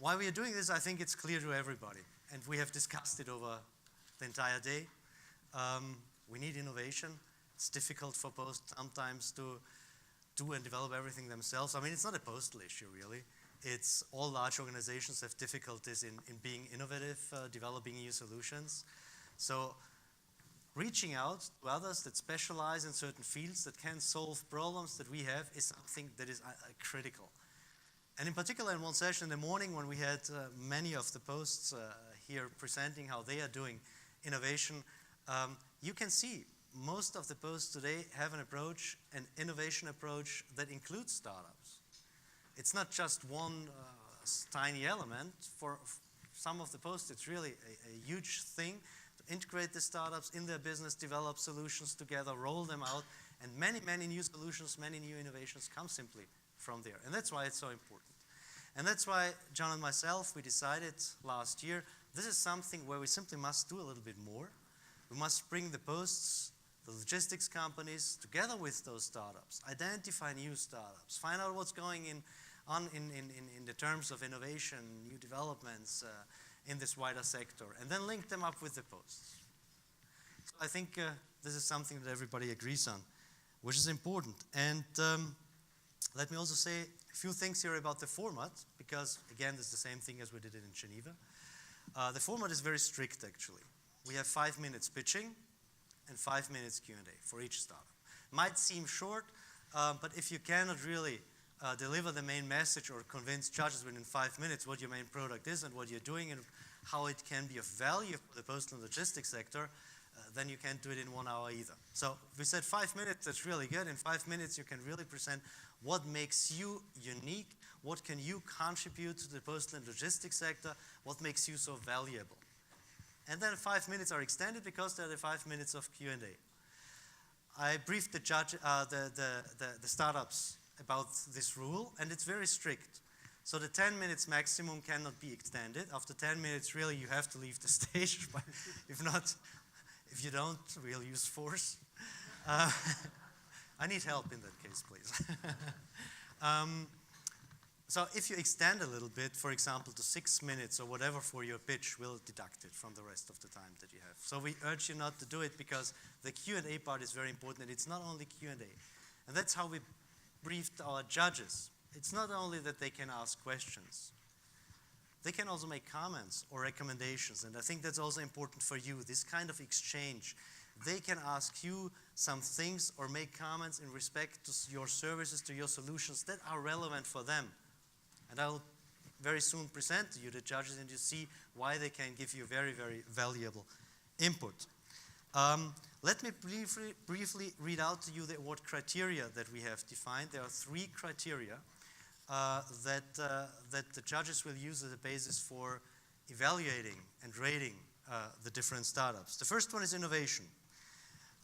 Why we are doing this, I think it's clear to everybody, and we have discussed it over the entire day. We need innovation. It's difficult for Post sometimes to do and develop everything themselves. I mean, it's not a Postal issue, really. It's all large organizations have difficulties in being innovative, developing new solutions. So reaching out to others that specialize in certain fields that can solve problems that we have is something that is critical. And in particular, in one session in the morning when we had many of the Posts here presenting how they are doing innovation, you can see most of the Posts today have an approach, an innovation approach that includes startups. It's not just one tiny element. For some of the Posts, it's really a huge thing to integrate the startups in their business, develop solutions together, roll them out, and many, many new solutions, many new innovations come simply from there. And that's why it's so important. And that's why John and myself, we decided last year, this is something where we simply must do a little bit more. We must bring the Posts, the logistics companies, together with those startups, identify new startups, find out what's going on in the terms of innovation, new developments in this wider sector, and then link them up with the Posts. So I think this is something that everybody agrees on, which is important. And let me also say a few things here about the format, because again, this is the same thing as we did it in Geneva. The format is very strict, actually. We have 5 minutes pitching and 5 minutes Q&A for each startup. Might seem short, but if you cannot really deliver the main message or convince judges within 5 minutes what your main product is and what you're doing and how it can be of value for the postal and logistics sector, then you can't do it in 1 hour either. So we said 5 minutes, that's really good. In 5 minutes, you can really present what makes you unique, what can you contribute to the postal and logistics sector, what makes you so valuable. And then 5 minutes are extended because there are the 5 minutes of Q&A. I briefed the startups about this rule, and it's very strict. So the 10 minutes maximum cannot be extended. After 10 minutes, really, you have to leave the stage. But if not, if you don't, we'll use force. I need help in that case, please. So if you extend a little bit, for example, to 6 minutes or whatever for your pitch, we'll deduct it from the rest of the time that you have. So we urge you not to do it because the Q&A part is very important, and it's not only Q&A. And that's how we briefed our judges. It's not only that they can ask questions. They can also make comments or recommendations, and I think that's also important for you, this kind of exchange. They can ask you some things or make comments in respect to your services, to your solutions that are relevant for them. And I'll very soon present to you the judges, and you see why they can give you very, very valuable input. Let me briefly read out to you what criteria that we have defined. There are 3 criteria that the judges will use as a basis for evaluating and rating the different startups. The first one is innovation.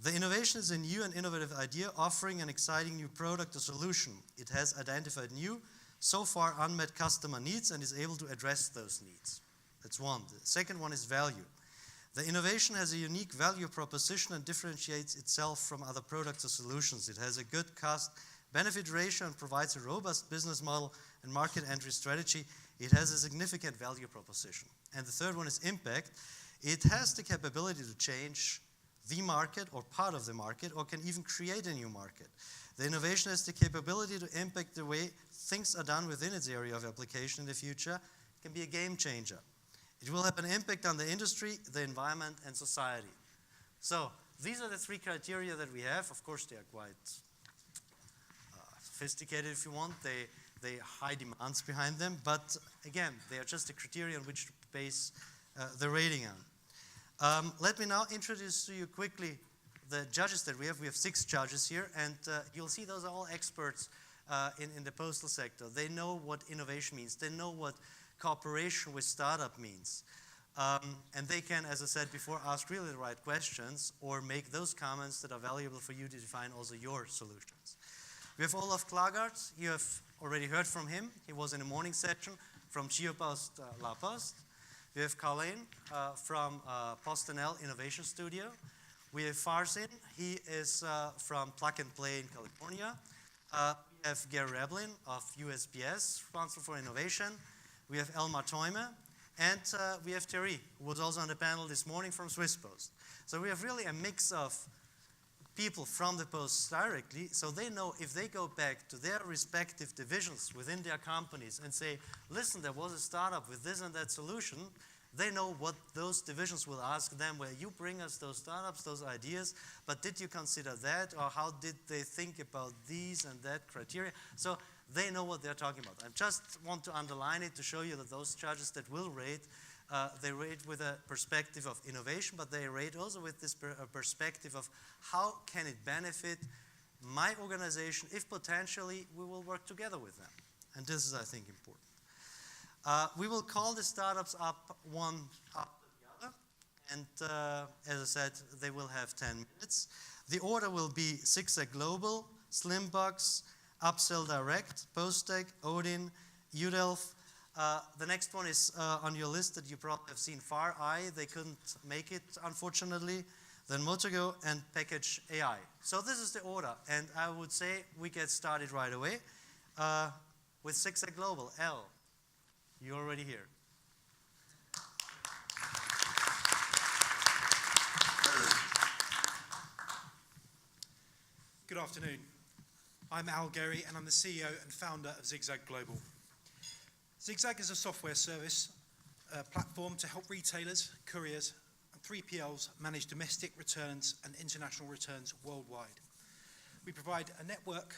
The innovation is a new and innovative idea offering an exciting new product or solution. It has identified new, so far unmet customer needs and is able to address those needs. That's one. The second one is value. The innovation has a unique value proposition and differentiates itself from other products or solutions. It has a good cost-benefit ratio and provides a robust business model and market entry strategy. It has a significant value proposition. And the third one is impact. It has the capability to change the market or part of the market, or can even create a new market. The innovation has the capability to impact the way things are done within its area of application in the future. It can be a game changer. It will have an impact on the industry, the environment, and society. So these are the 3 criteria that we have. Of course, they are quite sophisticated, if you want. They are high demands behind them. But again, they are just the criteria on which to base the rating on. Let me now introduce to you quickly the judges that we have. We have 6 judges here, and you'll see those are all experts in the postal sector. They know what innovation means. They know what cooperation with startup means. And they can, as I said before, ask really the right questions or make those comments that are valuable for you to define also your solutions. We have Olaf Klagart. You have already heard from him. He was in a morning session from Geopost La Poste. We have Colleen from PostNL Innovation Studio. We have Farzin. He is from Plug and Play in California. We have Gary Reblin of USPS, responsible for innovation. We have Elmar Theume, and we have Thierry, who was also on the panel this morning from Swiss Post. So we have really a mix of people from the Post directly, so they know if they go back to their respective divisions within their companies and say, listen, there was a startup with this and that solution, they know what those divisions will ask them, where you bring us those startups, those ideas, but did you consider that, or how did they think about these and that criteria? So they know what they're talking about. I just want to underline it to show you that those judges that will rate, they rate with a perspective of innovation, but they rate also with this perspective of how can it benefit my organization if potentially we will work together with them. And this is, I think, important. We will call the startups up one after the other, and as I said, they will have 10 minutes. The order will be Zigzag Global, Slimbox, Upsell Direct, Postec, Odin, Udelf. The next one is on your list that you probably have seen, Far Eye. They couldn't make it, unfortunately. Then Motogo and Package AI. So this is the order, and I would say we get started right away with Zigzag Global. L. You're already here. Good afternoon. I'm Al Gary, and I'm the CEO and founder of Zigzag Global. Zigzag is a software service platform to help retailers, couriers, and 3PLs manage domestic returns and international returns worldwide. We provide a network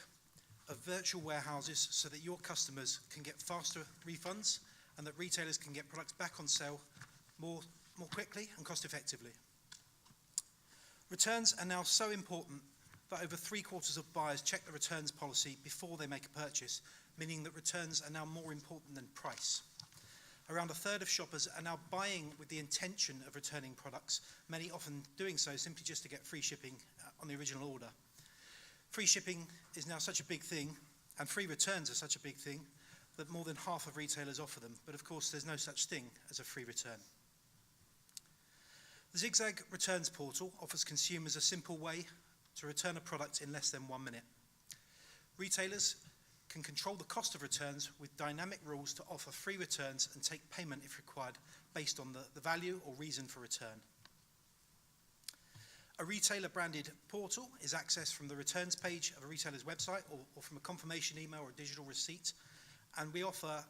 of virtual warehouses so that your customers can get faster refunds and that retailers can get products back on sale more quickly and cost effectively. Returns are now so important that over 3/4 of buyers check the returns policy before they make a purchase, meaning that returns are now more important than price. Around 1/3 of shoppers are now buying with the intention of returning products, many often doing so simply just to get free shipping on the original order. Free shipping is now such a big thing, and free returns are such a big thing, that more than half of retailers offer them, but of course there's no such thing as a free return. The Zigzag Returns Portal offers consumers a simple way to return a product in less than 1 minute. Retailers can control the cost of returns with dynamic rules to offer free returns and take payment if required based on the value or reason for return. A retailer-branded portal is accessed from the returns page of a retailer's website or from a confirmation email or a digital receipt. And we offer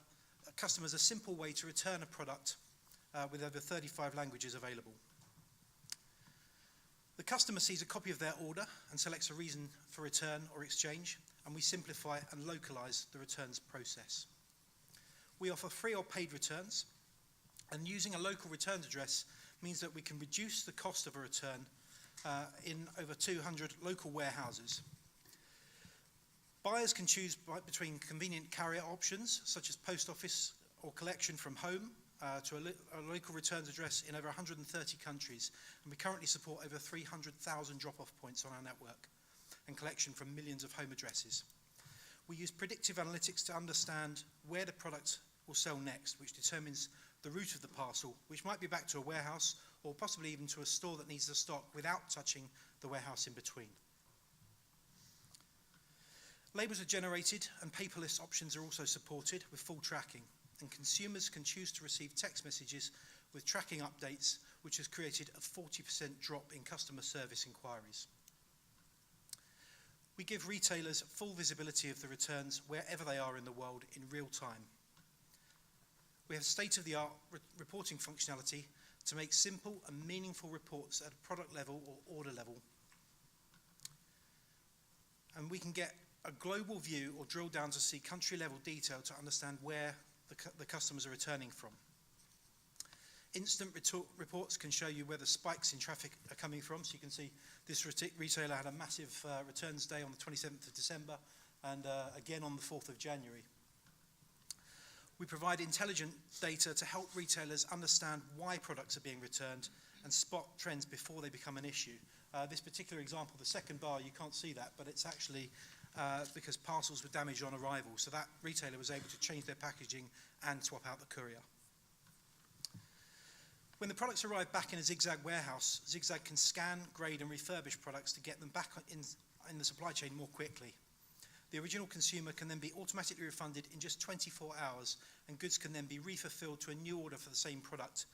customers a simple way to return a product with over 35 languages available. The customer sees a copy of their order and selects a reason for return or exchange, and we simplify and localize the returns process. We offer free or paid returns, and using a local returns address means that we can reduce the cost of a return in over 200 local warehouses. Buyers can choose between convenient carrier options, such as post office or collection from home, to a local returns address in over 130 countries. And we currently support over 300,000 drop-off points on our network and collection from millions of home addresses. We use predictive analytics to understand where the product will sell next, which determines the route of the parcel, which might be back to a warehouse or possibly even to a store that needs the stock without touching the warehouse in between. Labels are generated and paperless options are also supported with full tracking, and consumers can choose to receive text messages with tracking updates, which has created a 40% drop in customer service inquiries. We give retailers full visibility of the returns wherever they are in the world in real time. We have state-of-the-art reporting functionality to make simple and meaningful reports at a product level or order level. And we can get a global view or drill down to see country-level detail to understand where the customers are returning from. Instant reports can show you where the spikes in traffic are coming from. So you can see this retailer had a massive returns day on the 27th of December and again on the 4th of January. We provide intelligent data to help retailers understand why products are being returned and spot trends before they become an issue. This particular example, the second bar, you can't see that, but it's actually because parcels were damaged on arrival. So that retailer was able to change their packaging and swap out the courier. When the products arrive back in a Zigzag warehouse, Zigzag can scan, grade and refurbish products to get them back in the supply chain more quickly. The original consumer can then be automatically refunded in just 24 hours, and goods can then be refulfilled to a new order for the same product,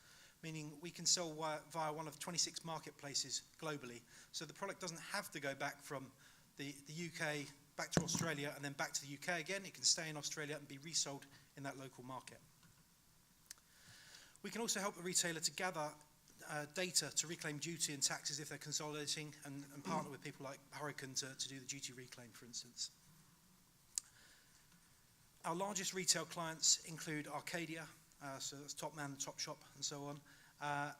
meaning we can sell via one of 26 marketplaces globally. So the product doesn't have to go back from the UK back to Australia and then back to the UK again. It can stay in Australia and be resold in that local market. We can also help the retailer to gather data to reclaim duty and taxes if they're consolidating, and partner with people like Hurricane to do the duty reclaim, for instance. Our largest retail clients include Arcadia, so that's Topman, Topshop, and so on,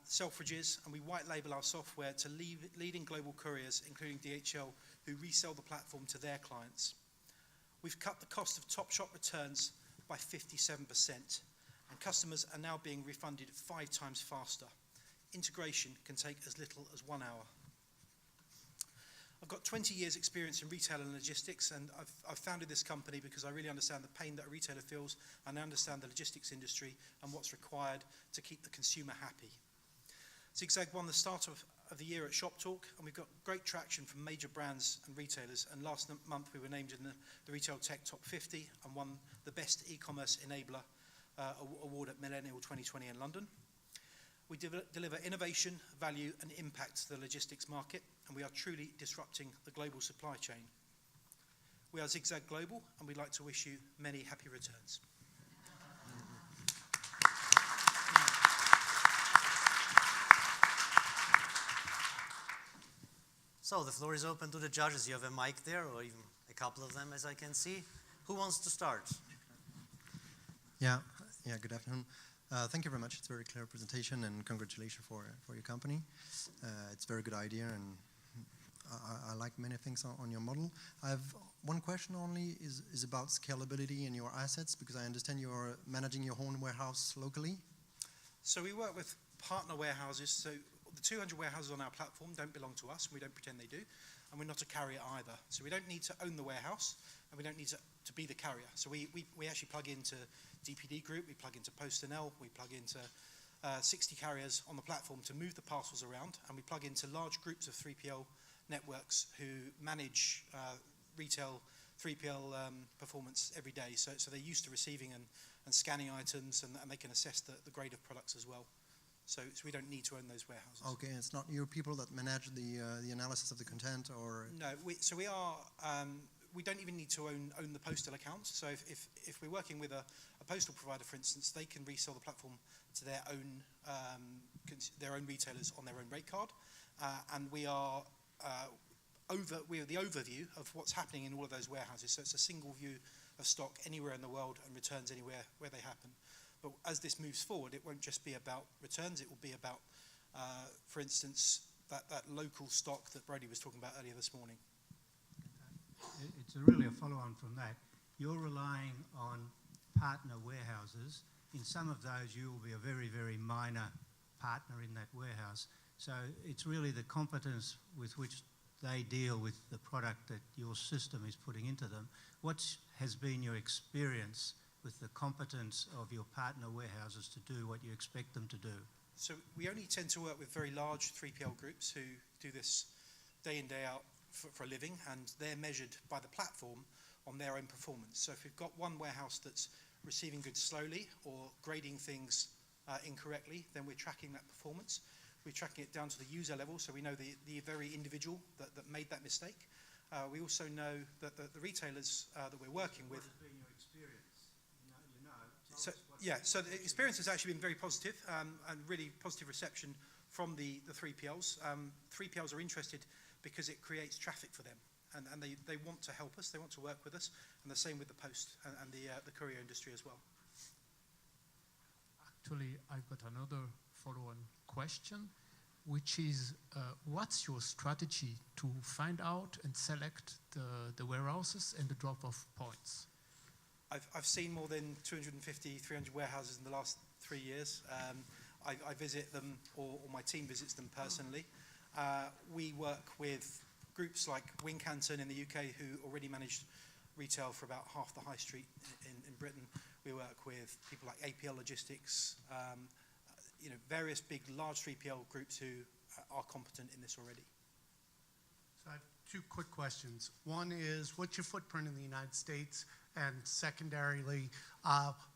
Selfridges, and we white label our software to leading global couriers, including DHL, who resell the platform to their clients. We've cut the cost of Topshop returns by 57%, and customers are now being refunded 5 times faster. Integration can take as little as 1 hour. I've got 20 years experience in retail and logistics, and I've founded this company because I really understand the pain that a retailer feels, and I understand the logistics industry and what's required to keep the consumer happy. Zigzag won the start of the year at Shop Talk, and we've got great traction from major brands and retailers, and last month we were named in the Retail Tech Top 50 and won the Best E-Commerce Enabler award at Millennial 2020 in London. We deliver innovation, value, and impact to the logistics market, and we are truly disrupting the global supply chain. We are Zigzag Global, and we'd like to wish you many happy returns. So the floor is open to the judges. You have a mic there, or even a couple of them, as I can see. Who wants to start? Yeah, good afternoon. Thank you very much. It's a very clear presentation, and congratulations for your company. It's a very good idea, and I like many things on your model. I have one question only, is about scalability in your assets, because I understand you're managing your own warehouse locally. So we work with partner warehouses. So the 200 warehouses on our platform don't belong to us, and we don't pretend they do, and we're not a carrier either. So we don't need to own the warehouse, and we don't need to be the carrier. So we actually plug into DPD Group, we plug into PostNL, we plug into 60 carriers on the platform to move the parcels around, and we plug into large groups of 3PL networks who manage retail 3PL performance every day. So they're used to receiving and scanning items, and they can assess the grade of products as well. So we don't need to own those warehouses. Okay, it's not your people that manage the analysis of the content, or? No, we don't even need to own the postal accounts. So if we're working with a postal provider, for instance, they can resell the platform to their own retailers on their own rate card, and we are the overview of what's happening in all of those warehouses. So it's a single view of stock anywhere in the world and returns anywhere where they happen. But as this moves forward, it won't just be about returns. It will be about, for instance, that local stock that Brody was talking about earlier this morning. It's really a follow-on from that. You're relying on partner warehouses. In some of those, you will be a very, very minor partner in that warehouse. So it's really the competence with which they deal with the product that your system is putting into them. What has been your experience with the competence of your partner warehouses to do what you expect them to do? So we only tend to work with very large 3PL groups who do this day in, day out for a living, and they're measured by the platform on their own performance. So if we've got one warehouse that's receiving goods slowly or grading things incorrectly, then we're tracking that performance. We're tracking it down to the user level, so we know the very individual that made that mistake. We also know that the retailers that we're working with. What has been your experience? So the experience has actually been very positive, and really positive reception from the 3PLs. 3PLs are interested because it creates traffic for them, and they want to help us, they want to work with us, and the same with the post and the courier industry as well. Actually, I've got another follow-on question, which is what's your strategy to find out and select the warehouses and the drop-off points? I've seen more than 250, 300 warehouses in the last 3 years. I visit them, or my team visits them personally. We work with groups like Wincanton in the UK, who already managed retail for about half the high street in Britain. We work with people like APL Logistics, various big, large 3PL groups who are competent in this already. So I have two quick questions. One is, what's your footprint in the United States? And secondarily,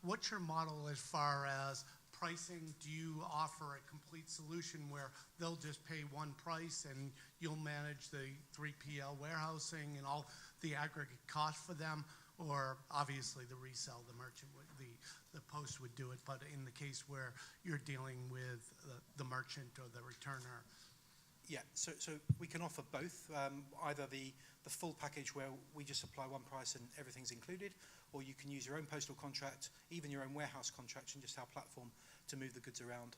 what's your model as far as pricing? Do you offer a complete solution where they'll just pay one price and you'll manage the 3PL warehousing and all the aggregate cost for them? Or obviously the resell, the merchant, the post would do it, but in the case where you're dealing with the merchant or the returner? Yeah, so we can offer both, either the full package where we just supply one price and everything's included, or you can use your own postal contract, even your own warehouse contract, and just our platform to move the goods around.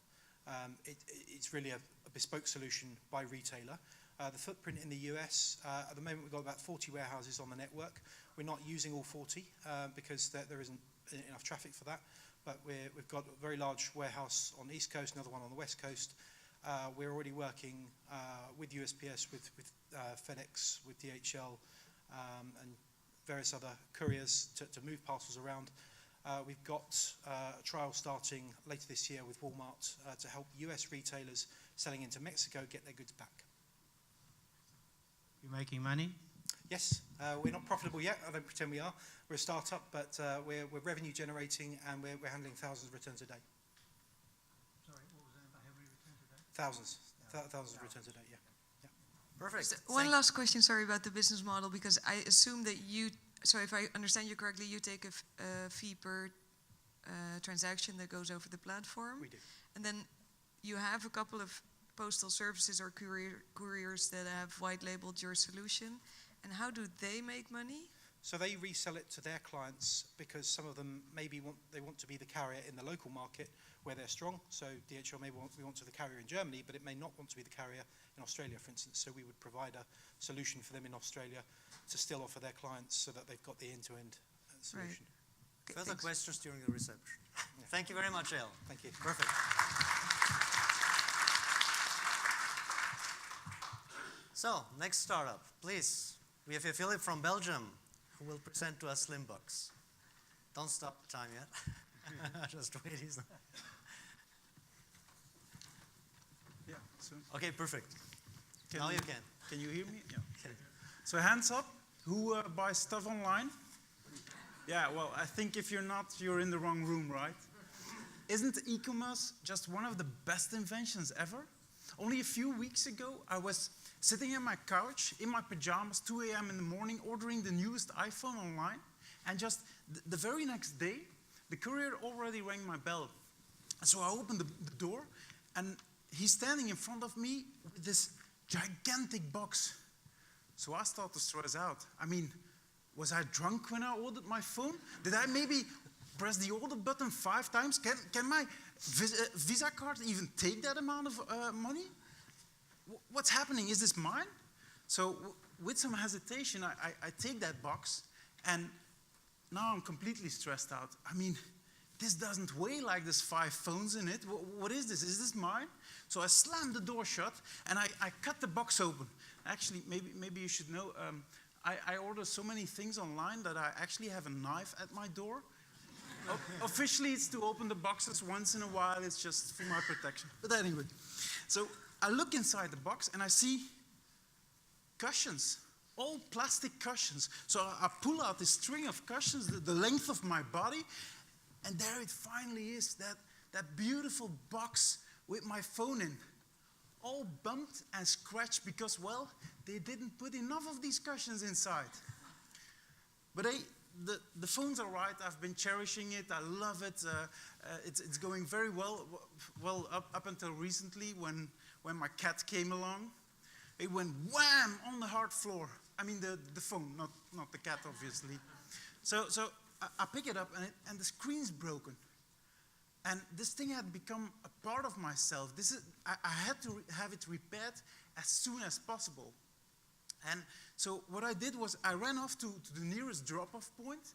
It's really a bespoke solution by retailer. The footprint in the US, at the moment we've got about 40 warehouses on the network. We're not using all 40 because there isn't enough traffic for that, but we've got a very large warehouse on the East Coast, another one on the West Coast. We're already working with USPS, with FedEx, with DHL, and various other couriers to move parcels around. We've got a trial starting later this year with Walmart to help US retailers selling into Mexico get their goods back. You're making money? Yes, we're not profitable yet. I don't pretend we are. We're a startup, but we're revenue generating and we're handling thousands of returns a day. Sorry, what was that about every return today? Thousands of returns a day, yeah. Perfect. So one last question, sorry, about the business model, because I assume that so if I understand you correctly, you take a fee per transaction that goes over the platform. We do. And then you have a couple of postal services or couriers that have white labeled your solution. And how do they make money? So they resell it to their clients because some of them maybe want to be the carrier in the local market where they're strong. So DHL may want to be the carrier in Germany, but it may not want to be the carrier in Australia, for instance. So we would provide a solution for them in Australia to still offer their clients so that they've got the end-to-end solution. Right. Okay, Further thanks. questions during the reception? Thank you very much, El. Thank you. Perfect. So, next startup, please. We have here Philip from Belgium, who will present to us Slimbox. Don't stop the time yet. Just wait. Yeah. So Okay, perfect. Now you can. Can you hear me? Yeah. So hands up. Who buys stuff online? Yeah. Well, I think if you're not, you're in the wrong room, right? Isn't e-commerce just one of the best inventions ever? Only a few weeks ago, I was sitting on my couch in my pajamas, 2 a.m. in the morning, ordering the newest iPhone online, and just the very next day, the courier already rang my bell. So I opened the door, and he's standing in front of me with this gigantic box. So I start to stress out. I mean, was I drunk when I ordered my phone? Did I maybe press the order button 5 times? Can my Visa card even take that amount of money? What's happening? Is this mine? So with some hesitation, I take that box, and now I'm completely stressed out. I mean, this doesn't weigh like there's 5 phones in it. What is this? Is this mine? So I slammed the door shut, and I cut the box open. Actually, maybe you should know, I order so many things online that I actually have a knife at my door. Officially, it's to open the boxes once in a while. It's just for my protection. But anyway, so I look inside the box and I see cushions, all plastic cushions. So I pull out this string of cushions, the length of my body, and there it finally is, that beautiful box with my phone in, all bumped and scratched because, well, they didn't put enough of these cushions inside. But the phone's all right. I've been cherishing it. I love it. It's going very well. Well, up until recently when my cat came along. It went wham on the hard floor. I mean the phone, not the cat, obviously. So I pick it up and the screen's broken. And this thing had become a part of myself. I had to have it repaired as soon as possible. And so what I did was I ran off to the nearest drop-off point.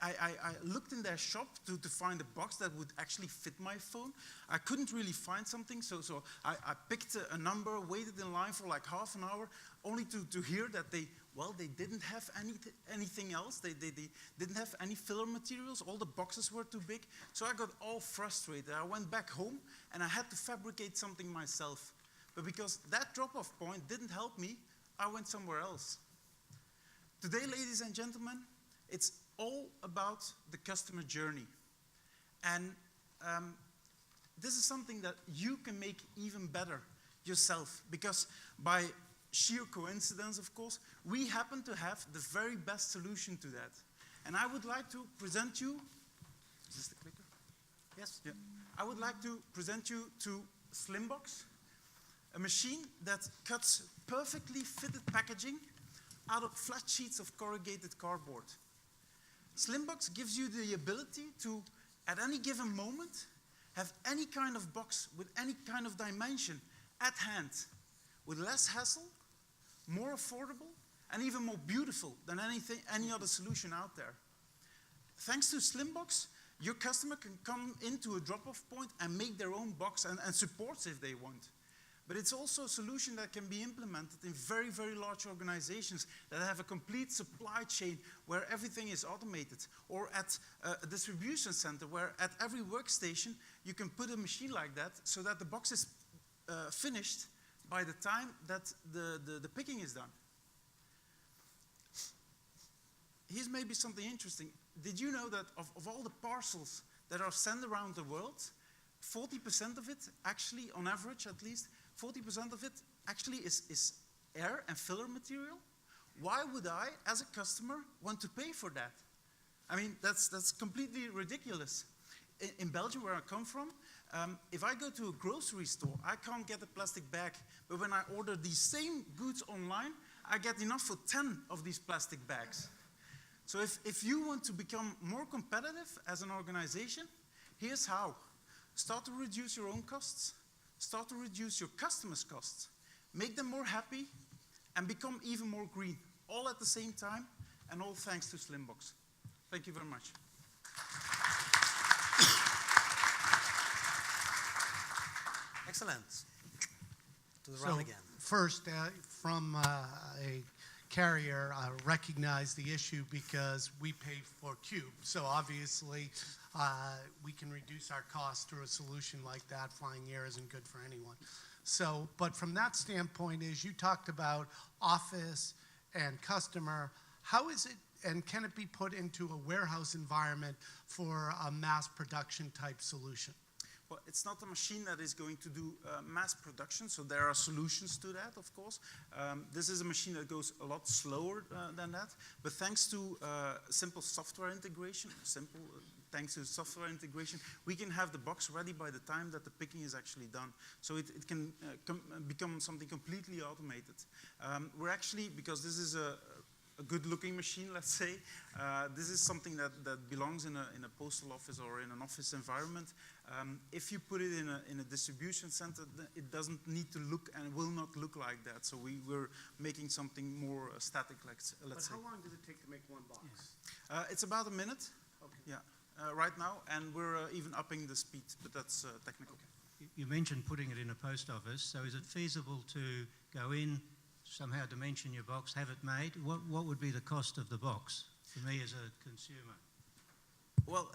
I looked in their shop to find a box that would actually fit my phone. I couldn't really find something, so I picked a number, waited in line for like half an hour, only to hear that they didn't have anything else. They didn't have any filler materials. All the boxes were too big. So I got all frustrated. I went back home, and I had to fabricate something myself. But because that drop-off point didn't help me, I went somewhere else. Today, ladies and gentlemen, it's all about the customer journey. And this is something that you can make even better yourself, because by sheer coincidence, of course, we happen to have the very best solution to that. And I would like to present you, is this the clicker? Yes? Yeah. I would like to present you to Slimbox, a machine that cuts perfectly fitted packaging out of flat sheets of corrugated cardboard. Slimbox gives you the ability to, at any given moment, have any kind of box with any kind of dimension at hand, with less hassle, more affordable, and even more beautiful than any other solution out there. Thanks to Slimbox, your customer can come into a drop-off point and make their own box and supports if they want. But it's also a solution that can be implemented in very, very large organizations that have a complete supply chain where everything is automated, or at a distribution center where at every workstation you can put a machine like that so that the box is finished by the time that the picking is done. Here's maybe something interesting. Did you know that of all the parcels that are sent around the world, 40% of it, actually, on average at least, 40% of it actually is air and filler material? Why would I, as a customer, want to pay for that? I mean, that's completely ridiculous. In Belgium, where I come from, if I go to a grocery store, I can't get a plastic bag. But when I order these same goods online, I get enough for 10 of these plastic bags. So if you want to become more competitive as an organization, here's how. Start to reduce your own costs. Start to reduce your customers' costs. Make them more happy and become even more green. All at the same time, and all thanks to Slimbox. Thank you very much. Excellent. To the round again. First, from a carrier, recognize the issue because we pay for cube. So obviously, we can reduce our costs through a solution like that. Flying air isn't good for anyone. So, but from that standpoint, as you talked about office and customer, how is it, and can it be put into a warehouse environment for a mass production type solution? Well, it's not a machine that is going to do mass production, so there are solutions to that, of course. This is a machine that goes a lot slower than that, but thanks to simple software integration, thanks to software integration, we can have the box ready by the time that the picking is actually done. So it can become something completely automated. We're actually, because this is a good-looking machine, let's say. This is something that belongs in a postal office or in an office environment. If you put it in a distribution center, it doesn't need to look and will not look like that. So we're making something more static, let's say. But how long does it take to make one box? It's about a minute. Okay. Yeah, right now, and we're even upping the speed, but that's technical. Okay. You mentioned putting it in a post office, so is it feasible to go in, somehow dimension your box, have it made? What would be the cost of the box for me as a consumer? Well,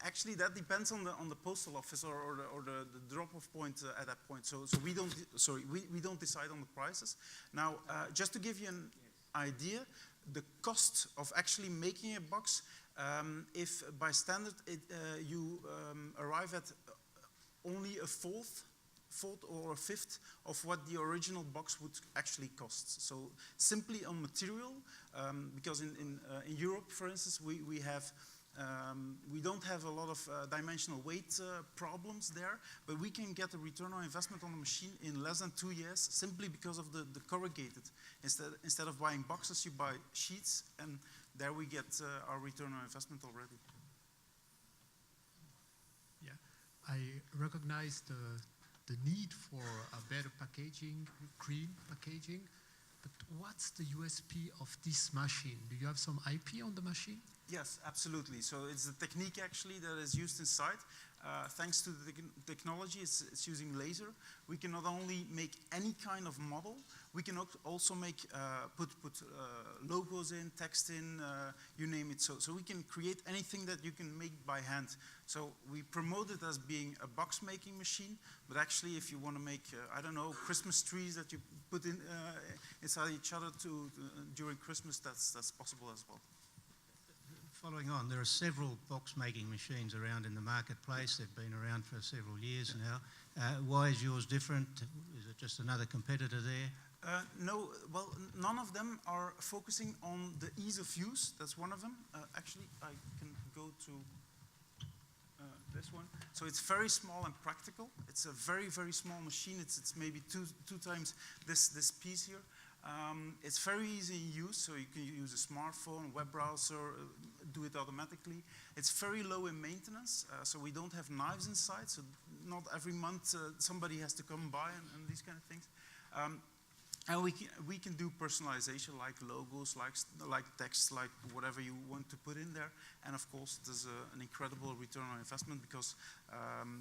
actually, that depends on the postal office or the drop-off point at that point. So we don't decide on the prices. Now, just to give you an idea, the cost of actually making a box, if by standard you arrive at only a fourth or a fifth of what the original box would actually cost. So simply on material, because in Europe, for instance, we don't have a lot of dimensional weight problems there, but we can get a return on investment on the machine in less than 2 years simply because of the corrugated. Instead of buying boxes, you buy sheets, and there we get our return on investment already. Yeah, I recognize the need for a better packaging, green packaging, but what's the USP of this machine? Do you have some IP on the machine? Yes, absolutely. So it's the technique actually that is used inside. thanks to the technology, it's using laser. We can not only make any kind of model, we can also make put logos in, text in, you name it. So we can create anything that you can make by hand. So we promote it as being a box making machine, but actually if you want to make, I don't know, Christmas trees that you put in inside each other during Christmas, that's possible as well. Following on, there are several box-making machines around in the marketplace. They've been around for several years now. Why is yours different? Is it just another competitor there? No, well, none of them are focusing on the ease of use. That's one of them. Actually, I can go to this one. So it's very small and practical. It's a very, very small machine. It's maybe two times this piece here. It's very easy in use, so you can use a smartphone, web browser, do it automatically. It's very low in maintenance, so we don't have knives inside, so not every month somebody has to come by and these kind of things. And we can do personalization, like logos, like text, like whatever you want to put in there. And of course, there's an incredible return on investment because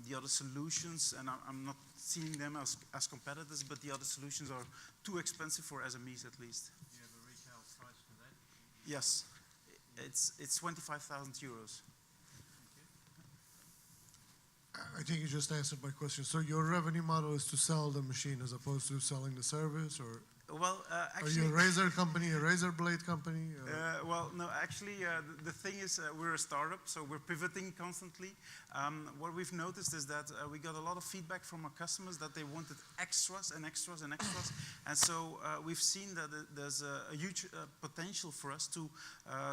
the other solutions, and I'm not seeing them as competitors, but the other solutions are too expensive for SMEs at least. Do you have a retail price for that? Yes, it's 25,000 euros. I think you just answered my question. So your revenue model is to sell the machine as opposed to selling the service, or well, actually, are you a razor company, a razor blade company? Well, no, actually, the thing is, we're a startup, so we're pivoting constantly. What we've noticed is that we got a lot of feedback from our customers that they wanted extras and extras and extras, and so we've seen that there's a huge potential for us to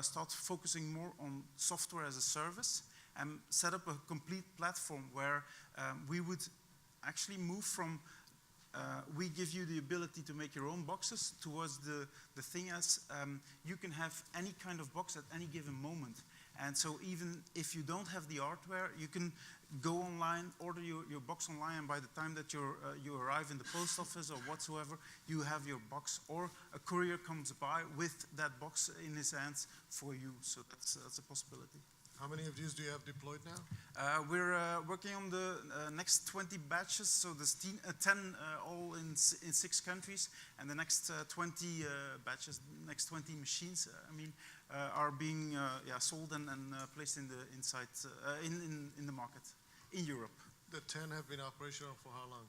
start focusing more on software as a service and set up a complete platform where we would actually move from we give you the ability to make your own boxes towards the thing as you can have any kind of box at any given moment. And so even if you don't have the hardware, you can go online, order your box online, and by the time that you arrive in the post office or whatsoever, you have your box, or a courier comes by with that box in his hands for you. So that's a possibility. How many of these do you have deployed now? We're working on the next 20 batches, so there's 10 all in 6 countries, and the next 20 batches, next 20 machines, are being sold and placed in the market in Europe. The 10 have been operational for how long?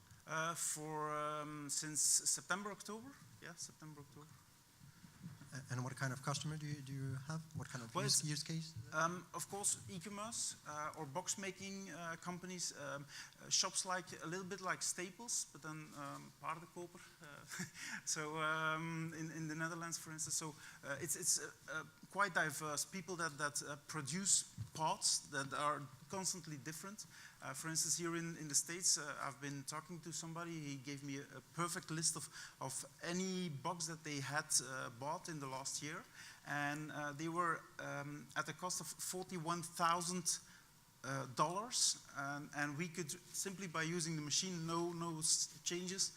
Since September, October. Yeah, September, October. And what kind of customer do you have? What kind of use case? Of course, e-commerce or box making companies, shops like a little bit like Staples, but then paardenkoper. So in the Netherlands, for instance. So it's quite diverse. People that produce parts that are constantly different. For instance, here in the States, I've been talking to somebody. He gave me a perfect list of any box that they had bought in the last year. And they were at a cost of $41,000. And we could, simply by using the machine, no changes,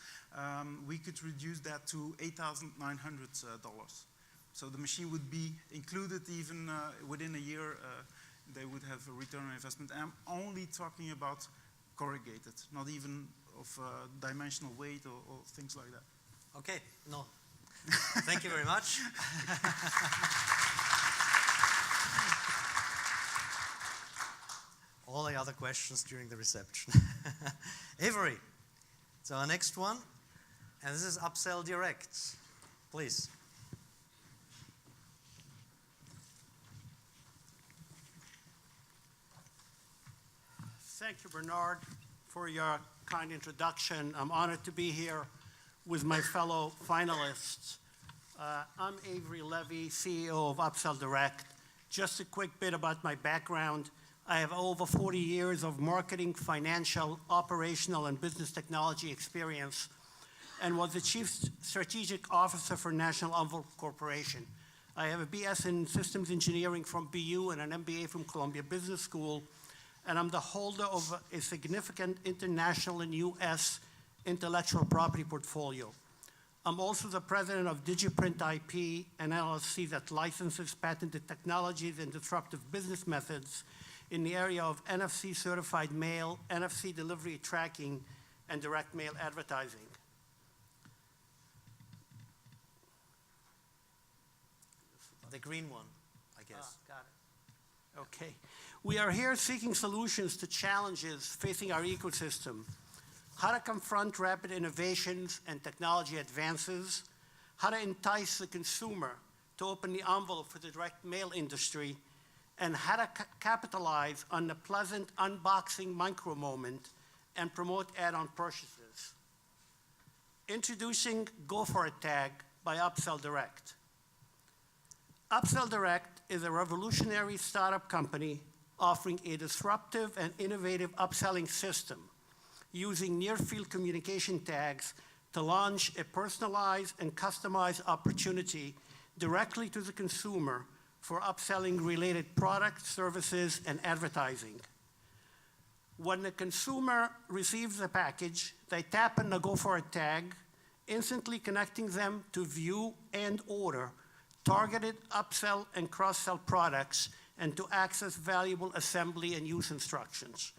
we could reduce that to $8,900. So the machine would be included even within a year. They would have a return on investment. And I'm only talking about corrugated, not even of dimensional weight or things like that. Okay, no. Thank you very much. All the other questions during the reception. Avery, so our next one, and this is Upsell Direct. Please. Thank you, Bernard, for your kind introduction. I'm honored to be here with my fellow finalists. I'm Avery Levy, CEO of Upsell Direct. Just a quick bit about my background. I have over 40 years of marketing, financial, operational, and business technology experience, and was the Chief Strategic Officer for National Envelope Corporation. I have a BS in Systems Engineering from BU and an MBA from Columbia Business School, and I'm the holder of a significant international and US intellectual property portfolio. I'm also the president of DigiPrint IP, an LLC that licenses patented technologies and disruptive business methods in the area of NFC certified mail, NFC delivery tracking, and direct mail advertising. The green one, I guess. Got it. Okay. We are here seeking solutions to challenges facing our ecosystem. How to confront rapid innovations and technology advances, how to entice the consumer to open the envelope for the direct mail industry, and how to capitalize on the pleasant unboxing micro moment and promote add-on purchases. Introducing Go For It Tag by Upsell Direct. Upsell Direct is a revolutionary startup company offering a disruptive and innovative upselling system using near-field communication tags to launch a personalized and customized opportunity directly to the consumer for upselling related products, services, and advertising. When the consumer receives the package, they tap on the Go For It tag, instantly connecting them to view and order targeted upsell and cross-sell products and to access valuable assembly and use instructions.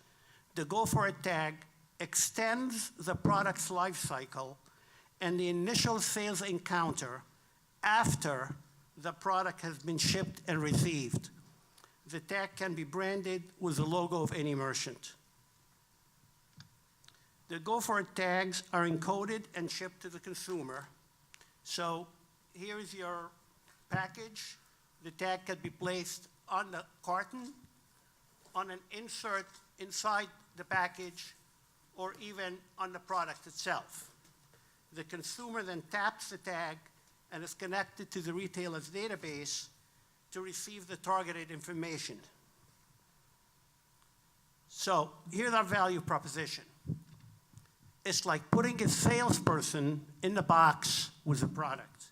The Go For It tag extends the product's life cycle and the initial sales encounter after the product has been shipped and received. The tag can be branded with the logo of any merchant. The Go For It tags are encoded and shipped to the consumer. So here is your package. The tag can be placed on the carton, on an insert inside the package, or even on the product itself. The consumer then taps the tag and is connected to the retailer's database to receive the targeted information. So here's our value proposition. It's like putting a salesperson in the box with a product,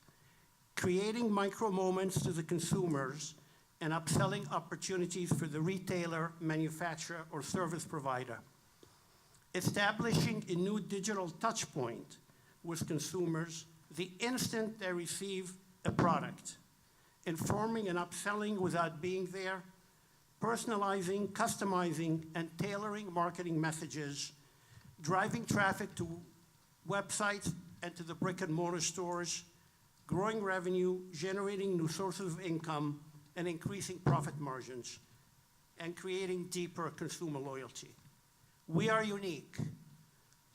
creating micro moments to the consumers and upselling opportunities for the retailer, manufacturer, or service provider. Establishing a new digital touch point with consumers the instant they receive a product. Informing and upselling without being there. Personalizing, customizing, and tailoring marketing messages. Driving traffic to websites and to the brick and mortar stores. Growing revenue, generating new sources of income, and increasing profit margins, and creating deeper consumer loyalty. We are unique.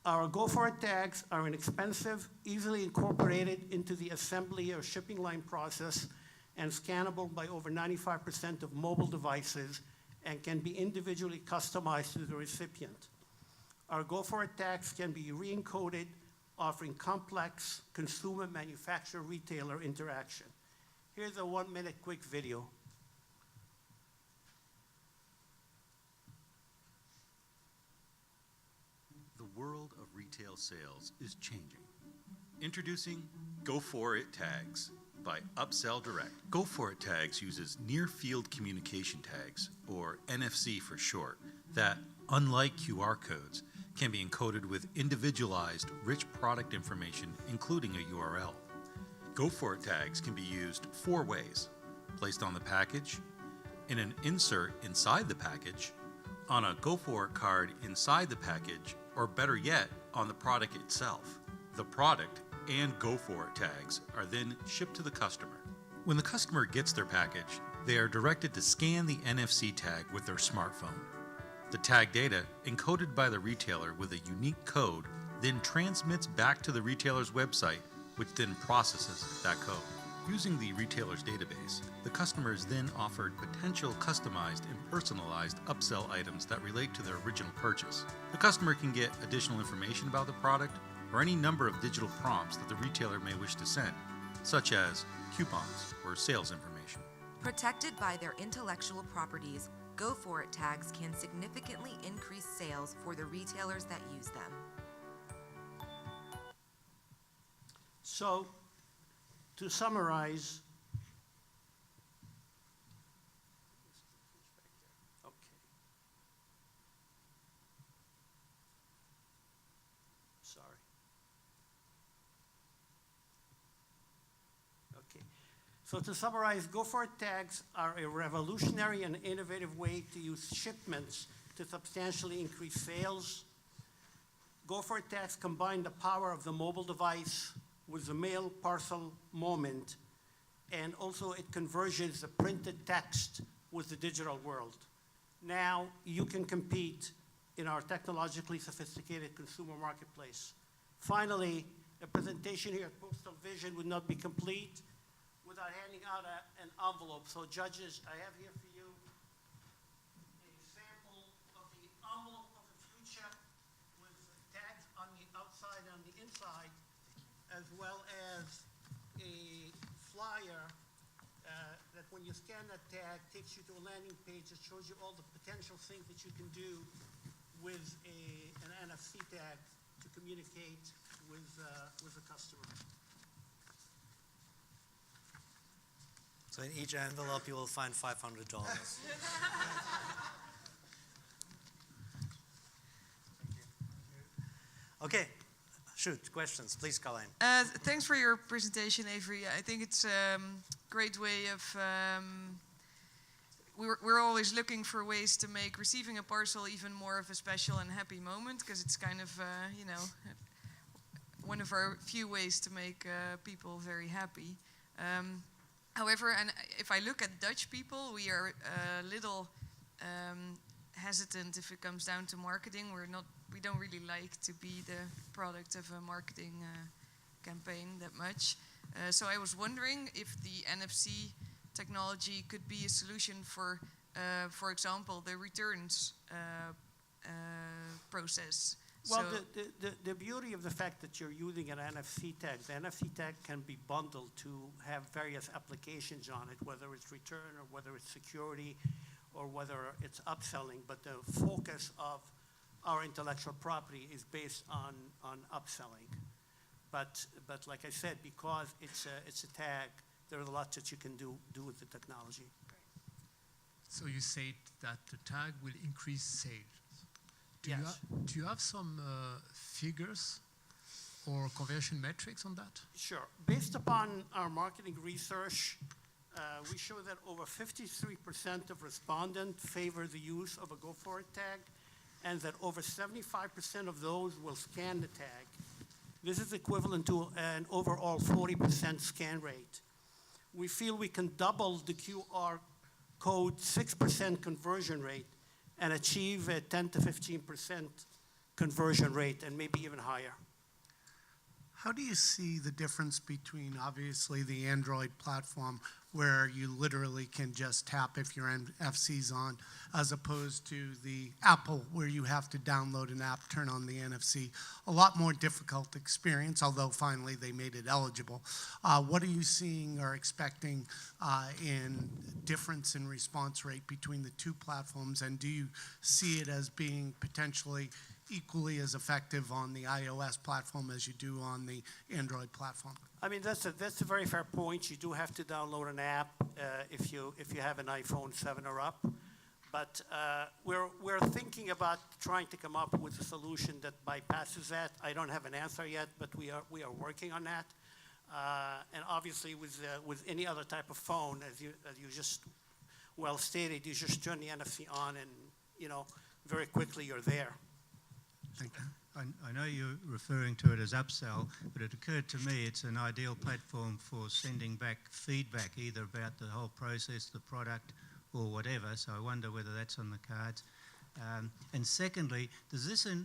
Our Go For It tags are inexpensive, easily incorporated into the assembly or shipping line process, and scannable by over 95% of mobile devices, and can be individually customized to the recipient. Our Go For It tags can be re-encoded, offering complex consumer, manufacturer, retailer interaction. Here's a 1-minute quick video. The world of retail sales is changing. Introducing Go For It tags by Upsell Direct. Go For It tags uses near-field communication tags, or NFC for short, that, unlike QR codes, can be encoded with individualized, rich product information, including a URL. Go For It tags can be used 4 ways: placed on the package, in an insert inside the package, on a Go For It card inside the package, or better yet, on the product itself. The product and Go For It tags are then shipped to the customer. When the customer gets their package, they are directed to scan the NFC tag with their smartphone. The tag data, encoded by the retailer with a unique code, then transmits back to the retailer's website, which then processes that code. Using the retailer's database, the customer is then offered potential customized and personalized upsell items that relate to their original purchase. The customer can get additional information about the product or any number of digital prompts that the retailer may wish to send, such as coupons or sales information. Protected by their intellectual properties, Go For It tags can significantly increase sales for the retailers that use them. So, to summarize, okay. Sorry. Okay. So to summarize, Go For It tags are a revolutionary and innovative way to use shipments to substantially increase sales. Go For It tags combine the power of the mobile device with the mail parcel moment, and also it converges the printed text with the digital world. Now you can compete in our technologically sophisticated consumer marketplace. Finally, a presentation here at Postal Vision would not be complete without handing out an envelope. So judges, I have here for you a sample of the envelope of the future with tags on the outside and the inside, as well as a flyer that when you scan that tag takes you to a landing page that shows you all the potential things that you can do with an NFC tag to communicate with the customer. So in each envelope you will find $500. Okay, shoot, questions, please, Colleen. Thanks for your presentation, Avery. I think it's a great way of, we're always looking for ways to make receiving a parcel even more of a special and happy moment, because it's kind of, one of our few ways to make people very happy. However, and if I look at Dutch people, we are a little hesitant if it comes down to marketing. We don't really like to be the product of a marketing campaign that much. So I was wondering if the NFC technology could be a solution for example, the returns process. Well, So the beauty of the fact that you're using an NFC tag, the NFC tag can be bundled to have various applications on it, whether it's return or whether it's security or whether it's upselling. But the focus of our intellectual property is based on upselling. But like I said, because it's a tag, there's a lot that you can do with the technology. So you said that the tag will increase sales. Yes. Do you have some figures or conversion metrics on that? Sure. Based upon our marketing research, we show that over 53% of respondents favor the use of a Go For It tag, and that over 75% of those will scan the tag. This is equivalent to an overall 40% scan rate. We feel we can double the QR code 6% conversion rate and achieve a 10 to 15% conversion rate, and maybe even higher. How do you see the difference between, obviously, the Android platform, where you literally can just tap if your NFC's on, as opposed to the Apple, where you have to download an app, turn on the NFC? A lot more difficult experience, although finally they made it eligible. What are you seeing or expecting in difference in response rate between the two platforms, and do you see it as being potentially equally as effective on the iOS platform as you do on the Android platform? I mean, that's a very fair point. You do have to download an app if you have an iPhone 7 or up. But we're thinking about trying to come up with a solution that bypasses that. I don't have an answer yet, but we are working on that. And obviously, with any other type of phone, as you just well stated, you just turn the NFC on, and very quickly you're there. Thank you. I know you're referring to it as upsell, but it occurred to me it's an ideal platform for sending back feedback, either about the whole process, the product, or whatever. So I wonder whether that's on the cards. And secondly,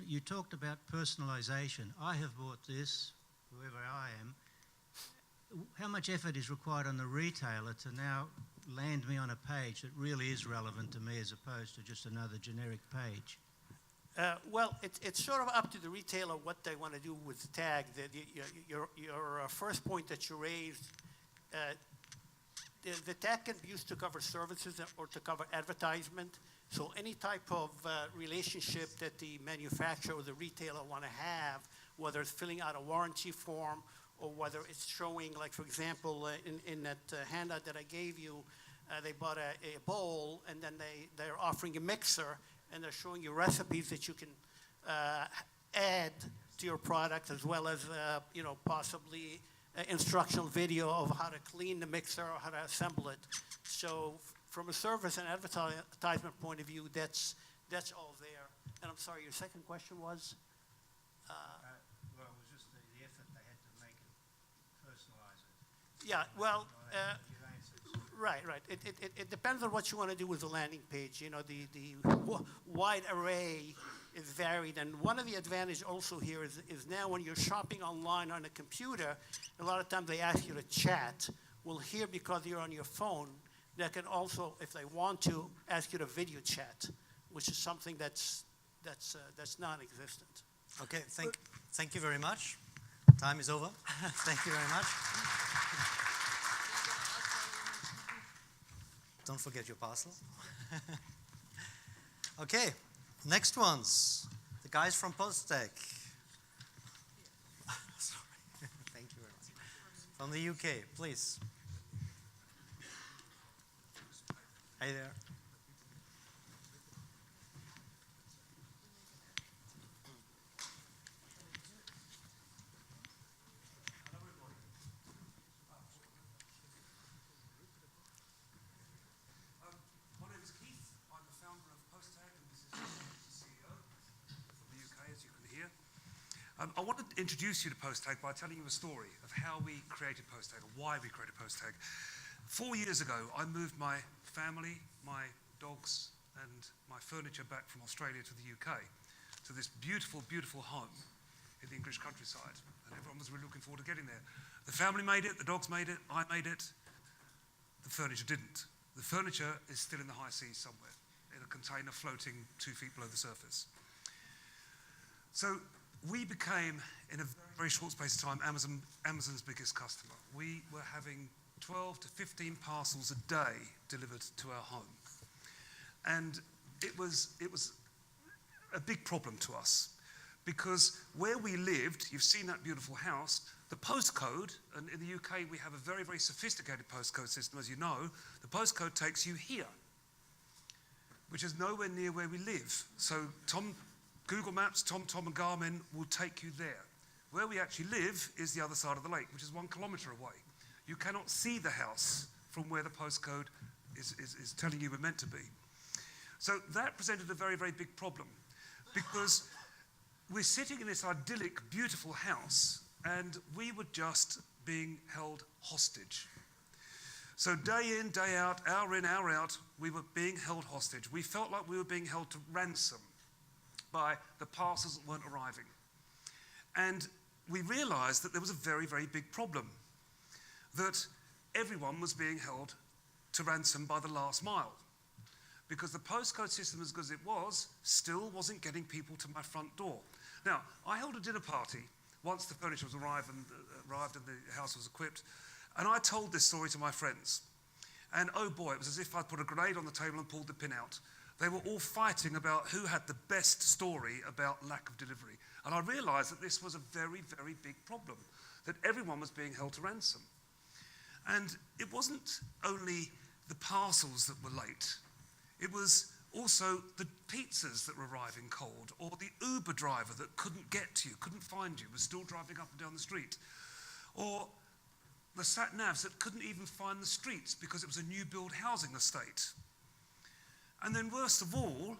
you talked about personalization. I have bought this, whoever I am. How much effort is required on the retailer to now land me on a page that really is relevant to me, as opposed to just another generic page? Well, it's sort of up to the retailer what they want to do with the tag. Your first point that you raised, the tag can be used to cover services or to cover advertisement. So any type of relationship that the manufacturer or the retailer want to have, whether it's filling out a warranty form or whether it's showing, like for example, in that handout that I gave you, they bought a bowl and then they're offering a mixer, and they're showing you recipes that you can add to your product, as well as possibly instructional video of how to clean the mixer or how to assemble it. So from a service and advertisement point of view, that's all there. And I'm sorry, your second question was? Well, it was just the effort they had to make it, personalize it. Yeah, well, You've answered. right. It depends on what you want to do with the landing page. You know, the wide array is varied. And one of the advantages also here is now when you're shopping online on a computer, a lot of times they ask you to chat. Well, here, because you're on your phone, they can also, if they want to, ask you to video chat, which is something that's non-existent. Okay, thank you very much. Time is over. Thank you very much. Don't forget your parcel. Okay, next ones. The guys from Posttech. Sorry. Thank you very much. From the UK, please. Hey there. My name is Keith. I'm the founder of Posttech, and this is the CEO from the UK, as you can hear. I want to introduce you to Posttech by telling you a story of how we created Posttech, or why we created Posttech. 4 years ago, I moved my family, my dogs, and my furniture back from Australia to the UK, to this beautiful, beautiful home in the English countryside. And everyone was really looking forward to getting there. The family made it, the dogs made it, I made it. The furniture didn't. The furniture is still in the high seas somewhere, in a container floating 2 feet below the surface. So we became, in a very, very short space of time, Amazon's biggest customer. We were having 12 to 15 parcels a day delivered to our home. And it was a big problem to us, because where we lived, you've seen that beautiful house, the postcode, and in the UK we have a very, very sophisticated postcode system, as you know. The postcode takes you here, which is nowhere near where we live. So Google Maps, TomTom and Garmin will take you there. Where we actually live is the other side of the lake, which is 1 kilometre away. You cannot see the house from where the postcode is telling you we're meant to be. So that presented a very, very big problem, because we're sitting in this idyllic, beautiful house, and we were just being held hostage. So day in, day out, hour in, hour out, we were being held hostage. We felt like we were being held to ransom by the parcels that weren't arriving. And we realized that there was a very, very big problem, that everyone was being held to ransom by the last mile, because the postcode system, as good as it was, still wasn't getting people to my front door. Now, I held a dinner party once the furniture was arrived and the house was equipped, and I told this story to my friends. And oh boy, it was as if I'd put a grenade on the table and pulled the pin out. They were all fighting about who had the best story about lack of delivery. And I realized that this was a very, very big problem, that everyone was being held to ransom. And it wasn't only the parcels that were late. It was also the pizzas that were arriving cold, or the Uber driver that couldn't get to you, couldn't find you, was still driving up and down the street. Or the sat-navs that couldn't even find the streets because it was a new build housing estate. And then worst of all,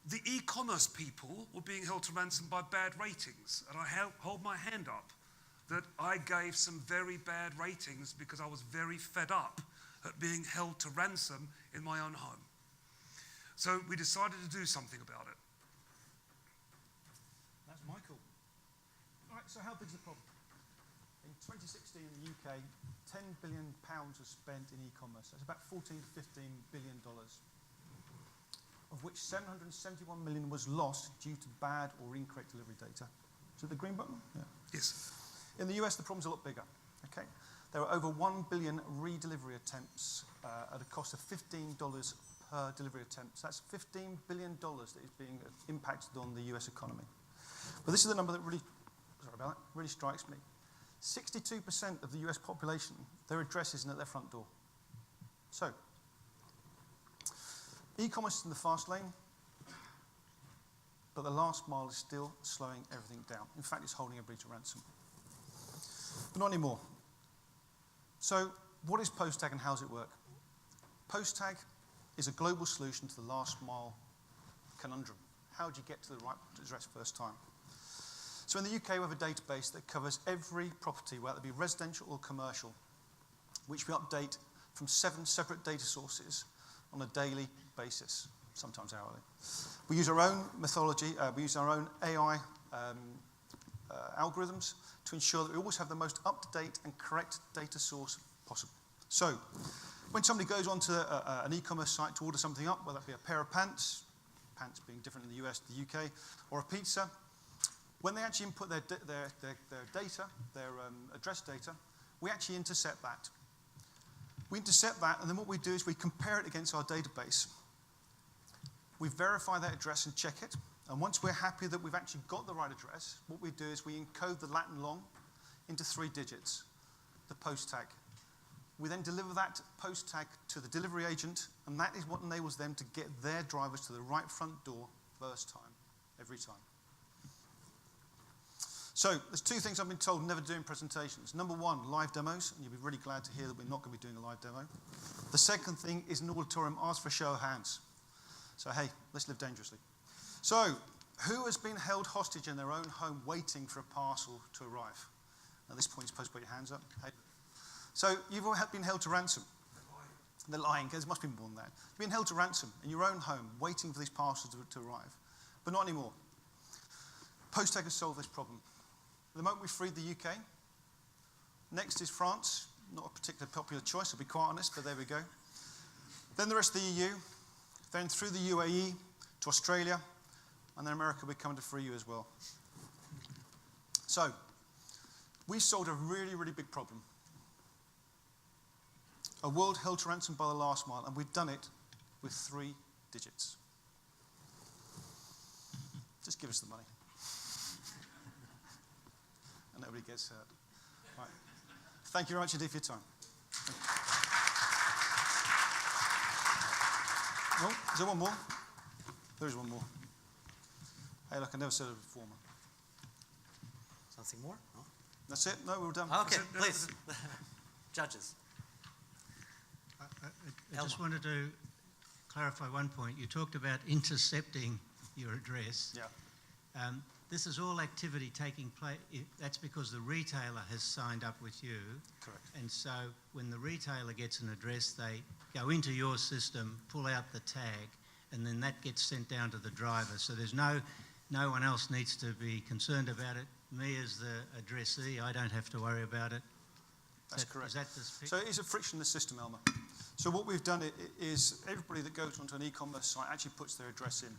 the e-commerce people were being held to ransom by bad ratings. And I hold my hand up that I gave some very bad ratings because I was very fed up at being held to ransom in my own home. So we decided to do something about it. That's Michael. All right, so how big is the problem? In 2016 in the UK, £10 billion was spent in e-commerce. That's about $14 to $15 billion, of which 771 million was lost due to bad or incorrect delivery data. So the green button? Yeah. Yes. In the US, the problem's a lot bigger. Okay, there are over 1 billion redelivery attempts at a cost of $15 per delivery attempt. So that's $15 billion that is being impacted on the US economy. But this is the number that really strikes me. 62% of the US population, their address isn't at their front door. So, e-commerce is in the fast lane, but the last mile is still slowing everything down. In fact, it's holding everybody to ransom. But not anymore. So what is PostTag and how does it work? PostTag is a global solution to the last mile conundrum. How do you get to the right address first time? So in the UK, we have a database that covers every property, whether it be residential or commercial, which we update from 7 separate data sources on a daily basis, sometimes hourly. We use our own methodology, we use our own AI algorithms to ensure that we always have the most up-to-date and correct data source possible. So when somebody goes onto an e-commerce site to order something up, whether it be a pair of pants being different in the US to the UK, or a pizza, when they actually input their data, their address data, we actually intercept that. We intercept that, and then what we do is we compare it against our database. We verify that address and check it, and once we're happy that we've actually got the right address, what we do is we encode the Latin long into 3 digits, the post tag. We then deliver that post tag to the delivery agent, and that is what enables them to get their drivers to the right front door first time, every time. So there's 2 things I've been told never to do in presentations. Number 1, live demos, and you'll be really glad to hear that we're not going to be doing a live demo. The second thing is an auditorium, ask for a show of hands. So hey, let's live dangerously. So who has been held hostage in their own home waiting for a parcel to arrive? At this point, you're supposed to put your hands up. Hey. So you've all been held to ransom. They're lying, there must be more than that. You've been held to ransom in your own home waiting for these parcels to arrive. But not anymore. PostTag has solved this problem. At the moment, we freed the UK. Next is France. Not a particularly popular choice, I'll be quite honest, but there we go. Then the rest of the EU. Then through the UAE to Australia. And then America, we're coming to free you as well. So, we solved a really, really big problem. A world held to ransom by the last mile, and we've done it with 3 digits. Just give us the money. And nobody gets hurt. Right. Thank you very much indeed for your time. Oh, is there one more? There is one more. Hey, look, I never said it before, man. Something more? No? That's it? No, we're done. Okay, please. Judges. I just wanted to clarify one point. You talked about intercepting your address. Yeah. This is all activity taking place. That's because the retailer has signed up with you. Correct. And so when the retailer gets an address, they go into your system, pull out the tag, and then that gets sent down to the driver. So there's no one else needs to be concerned about it. Me as the addressee, I don't have to worry about it. That's correct. Is that the so it is a frictionless system, Elmer. So what we've done is everybody that goes onto an e-commerce site actually puts their address in.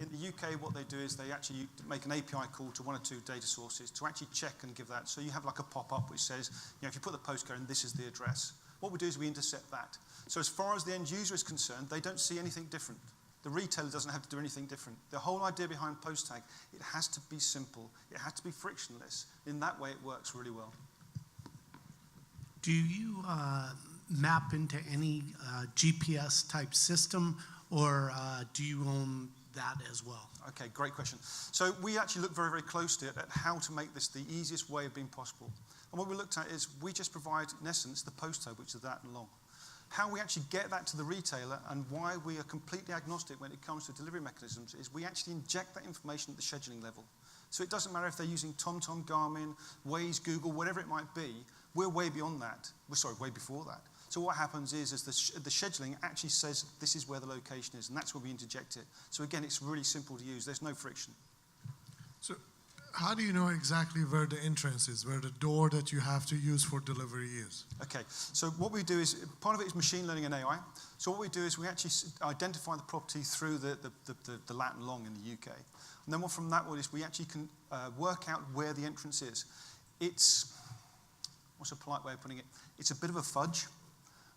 In the UK, what they do is they actually make an API call to 1 or 2 data sources to actually check and give that. So you have like a pop-up which says, if you put the postcode in, this is the address. What we do is we intercept that. So as far as the end user is concerned, they don't see anything different. The retailer doesn't have to do anything different. The whole idea behind PostTag, it has to be simple. It has to be frictionless. In that way, it works really well. Do you map into any GPS type system, or do you own that as well? Okay, great question. So we actually look very, very closely at how to make this the easiest way of being possible. And what we looked at is we just provide, in essence, the postcode, which is that long. How we actually get that to the retailer and why we are completely agnostic when it comes to delivery mechanisms is we actually inject that information at the scheduling level. So it doesn't matter if they're using TomTom, Garmin, Waze, Google, whatever it might be, we're way beyond that. Way before that. So what happens is the scheduling actually says this is where the location is, and that's where we interject it. So again, it's really simple to use. There's no friction. So how do you know exactly where the entrance is, where the door that you have to use for delivery is? Okay, so what we do is, part of it is machine learning and AI. So what we do is we actually identify the property through the Latin long in the UK. And then from that one is we actually can work out where the entrance is. It's, what's a polite way of putting it? It's a bit of a fudge.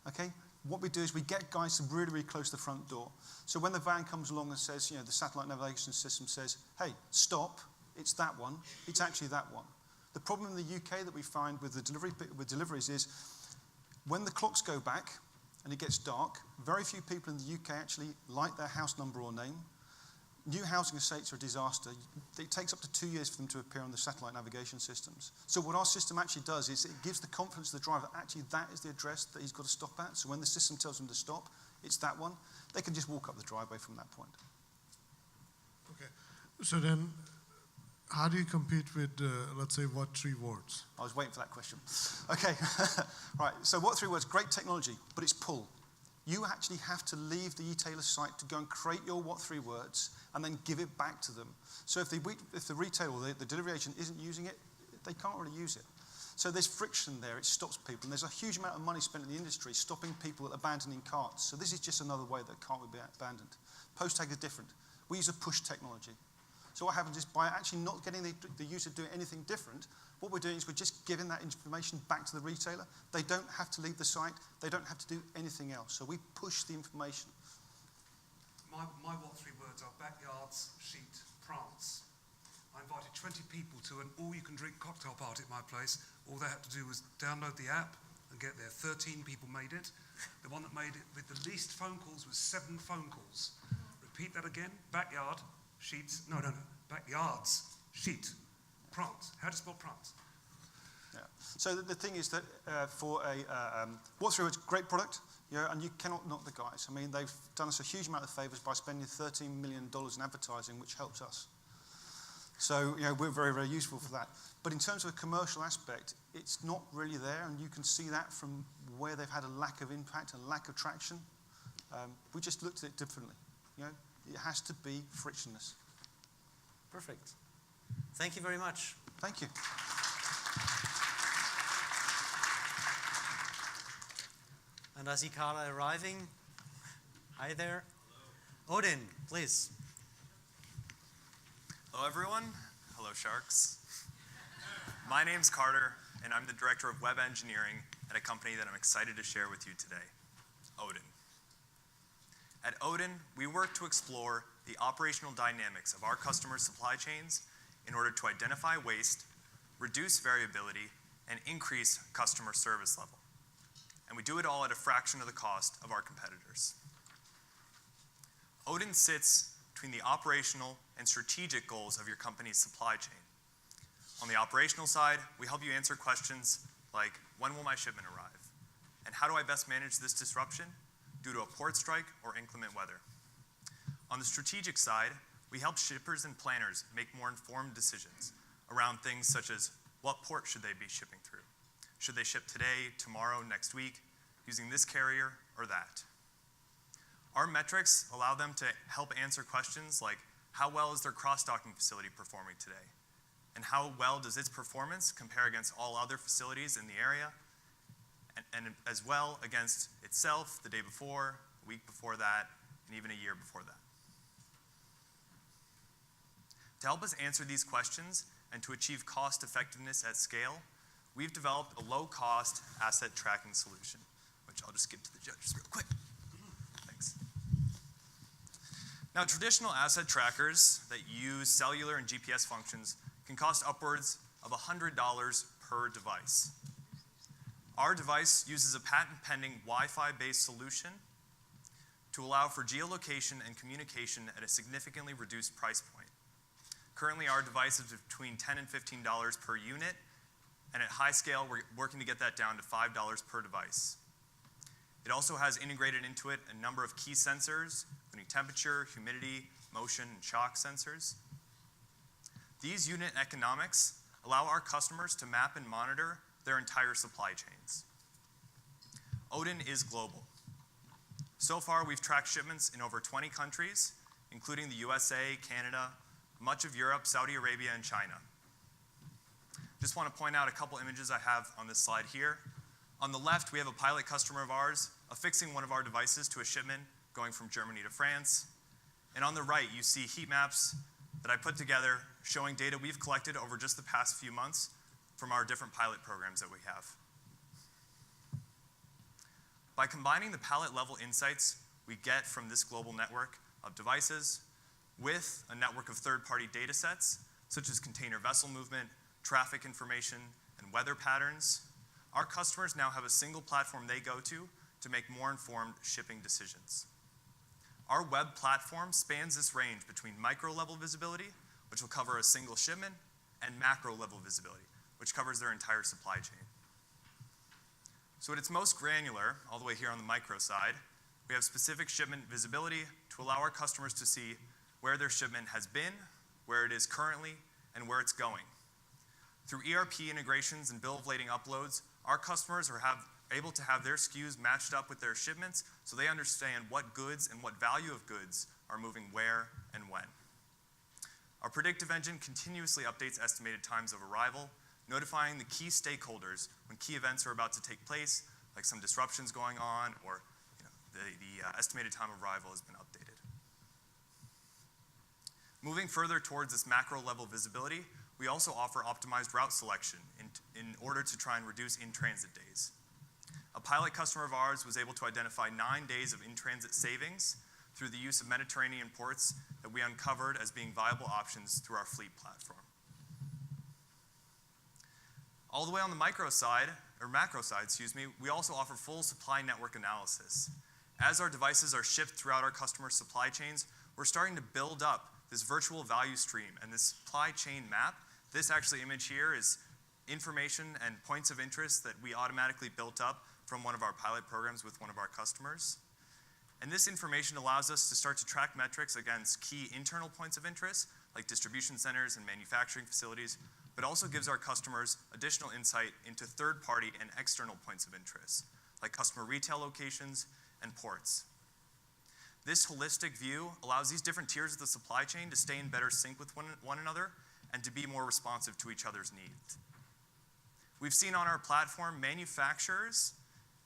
Okay, what we do is we get guys to really, really close to the front door. So when the van comes along and says, the satellite navigation system says, hey, stop, it's that one, it's actually that one. The problem in the UK that we find with deliveries is when the clocks go back and it gets dark, very few people in the UK actually like their house number or name. new housing estates are a disaster. It takes up to 2 years for them to appear on the satellite navigation systems. So what our system actually does is it gives the confidence to the driver that actually that is the address that he's got to stop at. So when the system tells him to stop, it's that one. They can just walk up the driveway from that point. Okay. So then, how do you compete with, let's say, what 3 words? I was waiting for that question. Okay, right. So what 3 words? Great technology, but it's pull. You actually have to leave the e-tailer site to go and create your what 3 words and then give it back to them. So if the retailer or the delivery agent isn't using it, they can't really use it. So there's friction there, it stops people. And there's a huge amount of money spent in the industry stopping people abandoning carts. So this is just another way that a cart would be abandoned. Post tag is different. We use a push technology. So what happens is by actually not getting the user doing anything different, what we're doing is we're just giving that information back to the retailer. They don't have to leave the site. They don't have to do anything else. So we push the information. My what 3 words are backyards, sheet, prance. I invited 20 people to an all-you-can-drink cocktail party at my place. All they had to do was download the app and get there. 13 people made it. The one that made it with the least phone calls was 7 phone calls. Repeat that again. Backyard, sheets. No. Backyards, sheet, prance. How do you spell prance? Yeah. So the thing is that for a what 3 words, great product, and you cannot knock the guys. I mean, they've done us a huge amount of favors by spending $13 million in advertising, which helps us. So we're very, very useful for that. But in terms of a commercial aspect, it's not really there, and you can see that from where they've had a lack of impact, a lack of traction. We just looked at it differently. It has to be frictionless. Perfect. Thank you very much. Thank you. And I see Carla arriving. Hi there. Hello. Odin, please. Hello, everyone. Hello, Sharks. My name's Carter, and I'm the Director of Web Engineering at a company that I'm excited to share with you today, Odin. At Odin, we work to explore the operational dynamics of our customers' supply chains in order to identify waste, reduce variability, and increase customer service level. And we do it all at a fraction of the cost of our competitors. Odin sits between the operational and strategic goals of your company's supply chain. On the operational side, we help you answer questions like, when will my shipment arrive? And how do I best manage this disruption due to a port strike or inclement weather? On the strategic side, we help shippers and planners make more informed decisions around things such as what port should they be shipping through? Should they ship today, tomorrow, next week, using this carrier or that? Our metrics allow them to help answer questions like, how well is their cross-docking facility performing today? And how well does its performance compare against all other facilities in the area? And as well against itself the day before, a week before that, and even a year before that. To help us answer these questions and to achieve cost effectiveness at scale, we've developed a low-cost asset tracking solution, which I'll just give to the judges real quick. Thanks. Now, traditional asset trackers that use cellular and GPS functions can cost upwards of $100 per device. Our device uses a patent-pending Wi-Fi-based solution to allow for geolocation and communication at a significantly reduced price point. Currently, our device is between $10 and $15 per unit, and at high scale, we're working to get that down to $5 per device. It also has integrated into it a number of key sensors, including temperature, humidity, motion, and shock sensors. These unit economics allow our customers to map and monitor their entire supply chains. Odin is global. So far, we've tracked shipments in over 20 countries, including the USA, Canada, much of Europe, Saudi Arabia, and China. Just want to point out a couple images I have on this slide here. On the left, we have a pilot customer of ours affixing one of our devices to a shipment going from Germany to France. And on the right, you see heat maps that I put together showing data we've collected over just the past few months from our different pilot programs that we have. By combining the pallet level insights we get from this global network of devices with a network of third-party data sets, such as container vessel movement, traffic information, and weather patterns, our customers now have a single platform they go to make more informed shipping decisions. Our web platform spans this range between micro-level visibility, which will cover a single shipment, and macro-level visibility, which covers their entire supply chain. So at its most granular, all the way here on the micro side, we have specific shipment visibility to allow our customers to see where their shipment has been, where it is currently, and where it's going. Through ERP integrations and bill of lading uploads, our customers are able to have their SKUs matched up with their shipments so they understand what goods and what value of goods are moving where and when. Our predictive engine continuously updates estimated times of arrival, notifying the key stakeholders when key events are about to take place, like some disruptions going on, or the estimated time of arrival has been updated. Moving further towards this macro level visibility, we also offer optimized route selection in order to try and reduce in-transit days. A pilot customer of ours was able to identify 9 days of in-transit savings through the use of Mediterranean ports that we uncovered as being viable options through our fleet platform. All the way on the macro side, we also offer full supply network analysis. As our devices are shipped throughout our customer supply chains, we're starting to build up this virtual value stream and this supply chain map. This actually image here is information and points of interest that we automatically built up from one of our pilot programs with one of our customers. And this information allows us to start to track metrics against key internal points of interest, like distribution centers and manufacturing facilities, but also gives our customers additional insight into third-party and external points of interest, like customer retail locations and ports. This holistic view allows these different tiers of the supply chain to stay in better sync with one another and to be more responsive to each other's needs. We've seen on our platform manufacturers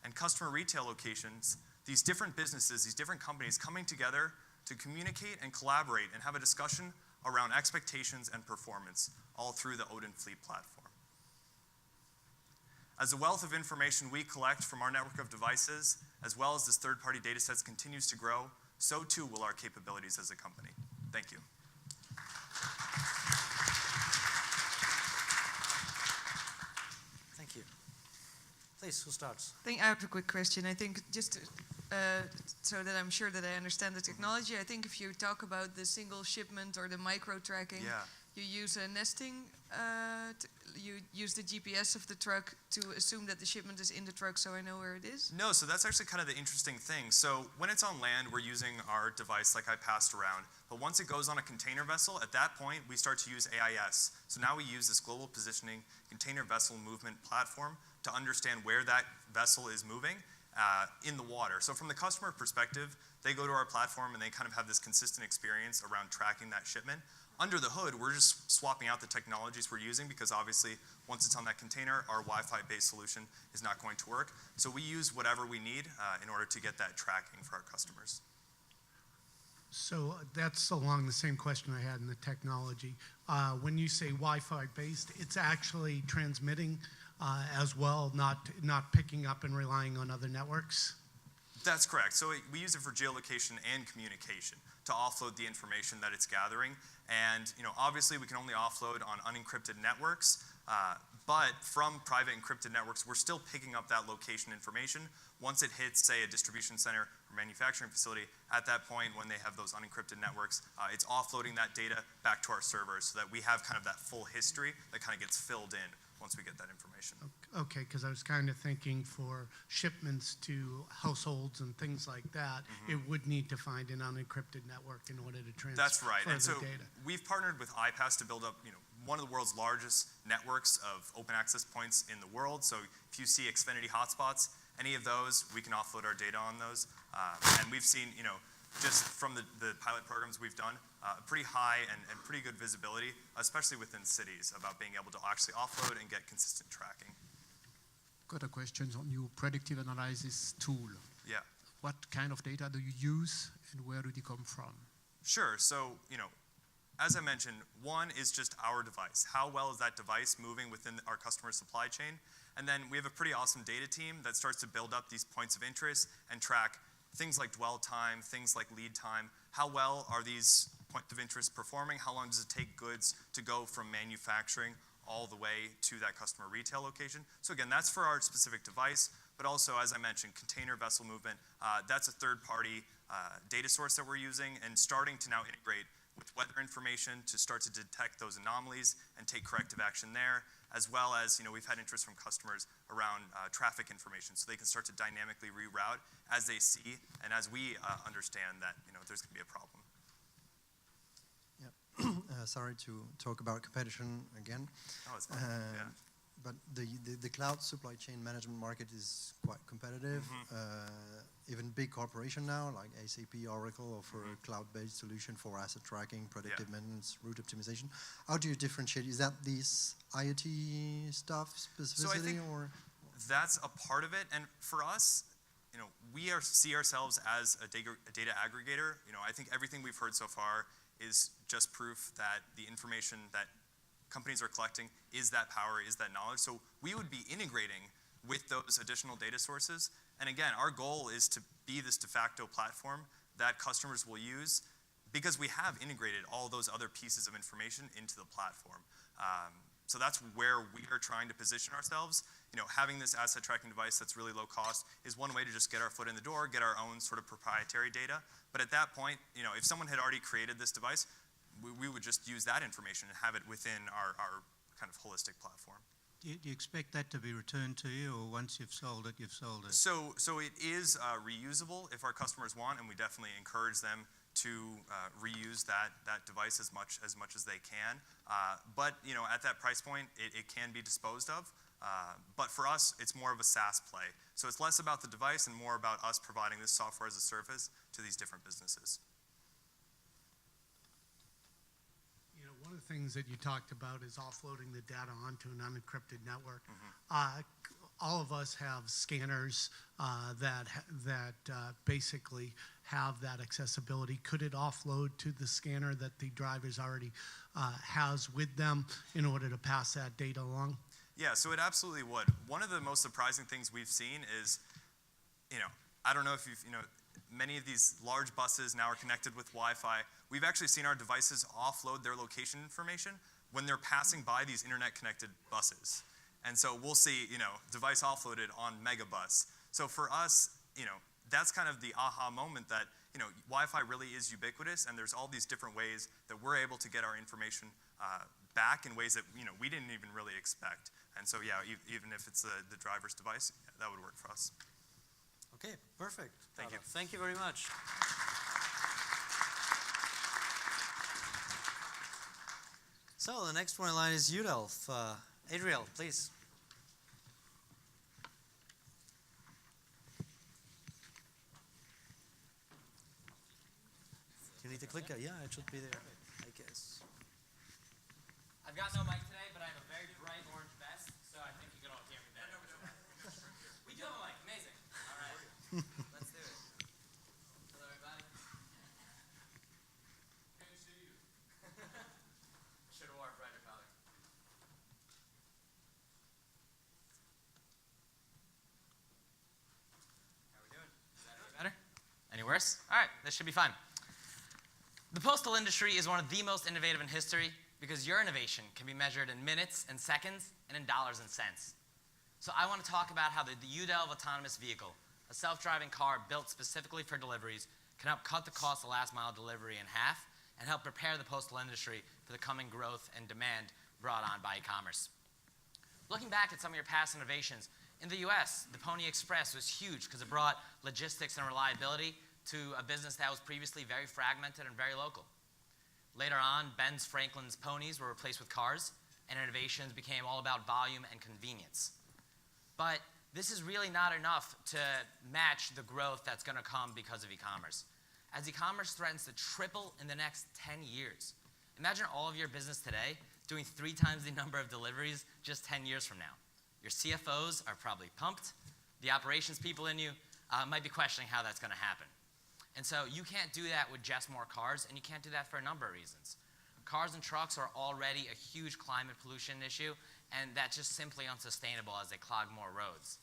and customer retail locations, these different businesses, these different companies coming together to communicate and collaborate and have a discussion around expectations and performance, all through the Odin Fleet platform. As the wealth of information we collect from our network of devices, as well as this third-party data sets continues to grow, so too will our capabilities as a company. Thank you. Thank you. Please, who starts? I have a quick question. I think just so that I'm sure that I understand the technology, I think if you talk about the single shipment or the micro tracking, you use a nesting, you use the GPS of the truck to assume that the shipment is in the truck so I know where it is? No, so that's actually kind of the interesting thing. So when it's on land, we're using our device like I passed around. But once it goes on a container vessel, at that point, we start to use AIS. So now we use this global positioning container vessel movement platform to understand where that vessel is moving in the water. So from the customer perspective, they go to our platform and they kind of have this consistent experience around tracking that shipment. Under the hood, we're just swapping out the technologies we're using because obviously once it's on that container, our Wi-Fi based solution is not going to work. So we use whatever we need in order to get that tracking for our customers. So that's along the same question I had in the technology. When you say Wi-Fi based, it's actually transmitting as well, not picking up and relying on other networks? That's correct. So we use it for geolocation and communication to offload the information that it's gathering. And obviously we can only offload on unencrypted networks, but from private encrypted networks, we're still picking up that location information. Once it hits, say, a distribution center or manufacturing facility, at that point when they have those unencrypted networks, it's offloading that data back to our servers so that we have kind of that full history that kind of gets filled in once we get that information. Okay, because I was kind of thinking for shipments to households and things like that, it would need to find an unencrypted network in order to transfer That's right. And so data. we've partnered with iPass to build up one of the world's largest networks of open access points in the world. So if you see Xfinity hotspots, any of those, we can offload our data on those. And we've seen, just from the pilot programs we've done, pretty high and pretty good visibility, especially within cities, about being able to actually offload and get consistent tracking. Got a question on your predictive analysis tool. Yeah. What kind of data do you use and where do they come from? Sure. So, as I mentioned, one is just our device. How well is that device moving within our customer supply chain? And then we have a pretty awesome data team that starts to build up these points of interest and track things like dwell time, things like lead time. How well are these points of interest performing? How long does it take goods to go from manufacturing all the way to that customer retail location? So again, that's for our specific device. but also, as I mentioned, container vessel movement. That's a third-party data source that we're using and starting to now integrate with weather information to start to detect those anomalies and take corrective action there, as well as, we've had interest from customers around traffic information, so they can start to dynamically reroute as they see and as we understand that, there's going to be a problem. Sorry to talk about competition again. Oh, it's fine. Yeah. But the cloud supply chain management market is quite competitive. Even big corporation now, like SAP, Oracle, offer a cloud-based solution for asset tracking, predictive maintenance, route optimization. How do you differentiate? Is that these IoT stuff specificity, so I think or? That's a part of it, and for us, we see ourselves as a data aggregator. I think everything we've heard so far is just proof that the information that companies are collecting is that power, is that knowledge. So we would be integrating with those additional data sources. And again, our goal is to be this de facto platform that customers will use because we have integrated all those other pieces of information into the platform. So that's where we are trying to position ourselves. Having this asset tracking device that's really low cost is one way to just get our foot in the door, get our own sort of proprietary data. But at that point, if someone had already created this device, we would just use that information and have it within our kind of holistic platform. Do you expect that to be returned to you, or once you've sold it, you've sold it? So it is reusable if our customers want, and we definitely encourage them to reuse that device as much as they can. But at that price point, it can be disposed of. But for us, it's more of a SaaS play. So it's less about the device and more about us providing this software as a service to these different businesses. One of the things that you talked about is offloading the data onto an unencrypted network. All of us have scanners that basically have that accessibility. Could it offload to the scanner that the driver's already has with them in order to pass that data along? Yeah, so it absolutely would. One of the most surprising things we've seen is, I don't know if many of these large buses now are connected with Wi-Fi. We've actually seen our devices offload their location information when they're passing by these internet-connected buses. And so we'll see, device offloaded on Megabus. So for us, that's kind of the aha moment that, Wi-Fi really is ubiquitous, and there's all these different ways that we're able to get our information back in ways that, we didn't even really expect. And so, yeah, even if it's the driver's device, that would work for us. Okay, perfect. Thank you. Thank you very much. So the next one in line is Udelf. Adriel, please. You need to click it. Yeah, it should be there, I guess. I've got no mic today, but I have a very bright orange vest, so I think you can all hear me better. We do have a mic. Amazing. All right. Let's do it. Hello, everybody. Good to see you. Should have worn a brighter color. How are we doing? Is that any better? Any worse? All right. This should be fine. The postal industry is one of the most innovative in history because your innovation can be measured in minutes and seconds and in dollars and cents. So I want to talk about how the Udelv autonomous vehicle, a self-driving car built specifically for deliveries, can help cut the cost of last mile delivery in half and help prepare the postal industry for the coming growth and demand brought on by e-commerce. Looking back at some of your past innovations, in the US, the Pony Express was huge because it brought logistics and reliability to a business that was previously very fragmented and very local. Later on, Benz Franklin's ponies were replaced with cars, and innovations became all about volume and convenience. But this is really not enough to match the growth that's going to come because of e-commerce. As e-commerce threatens to triple in the next 10 years, imagine all of your business today doing 3 times the number of deliveries just 10 years from now. Your CFOs are probably pumped. The operations people in you might be questioning how that's going to happen. And so you can't do that with just more cars, and you can't do that for a number of reasons. Cars and trucks are already a huge climate pollution issue, and that's just simply unsustainable as they clog more roads.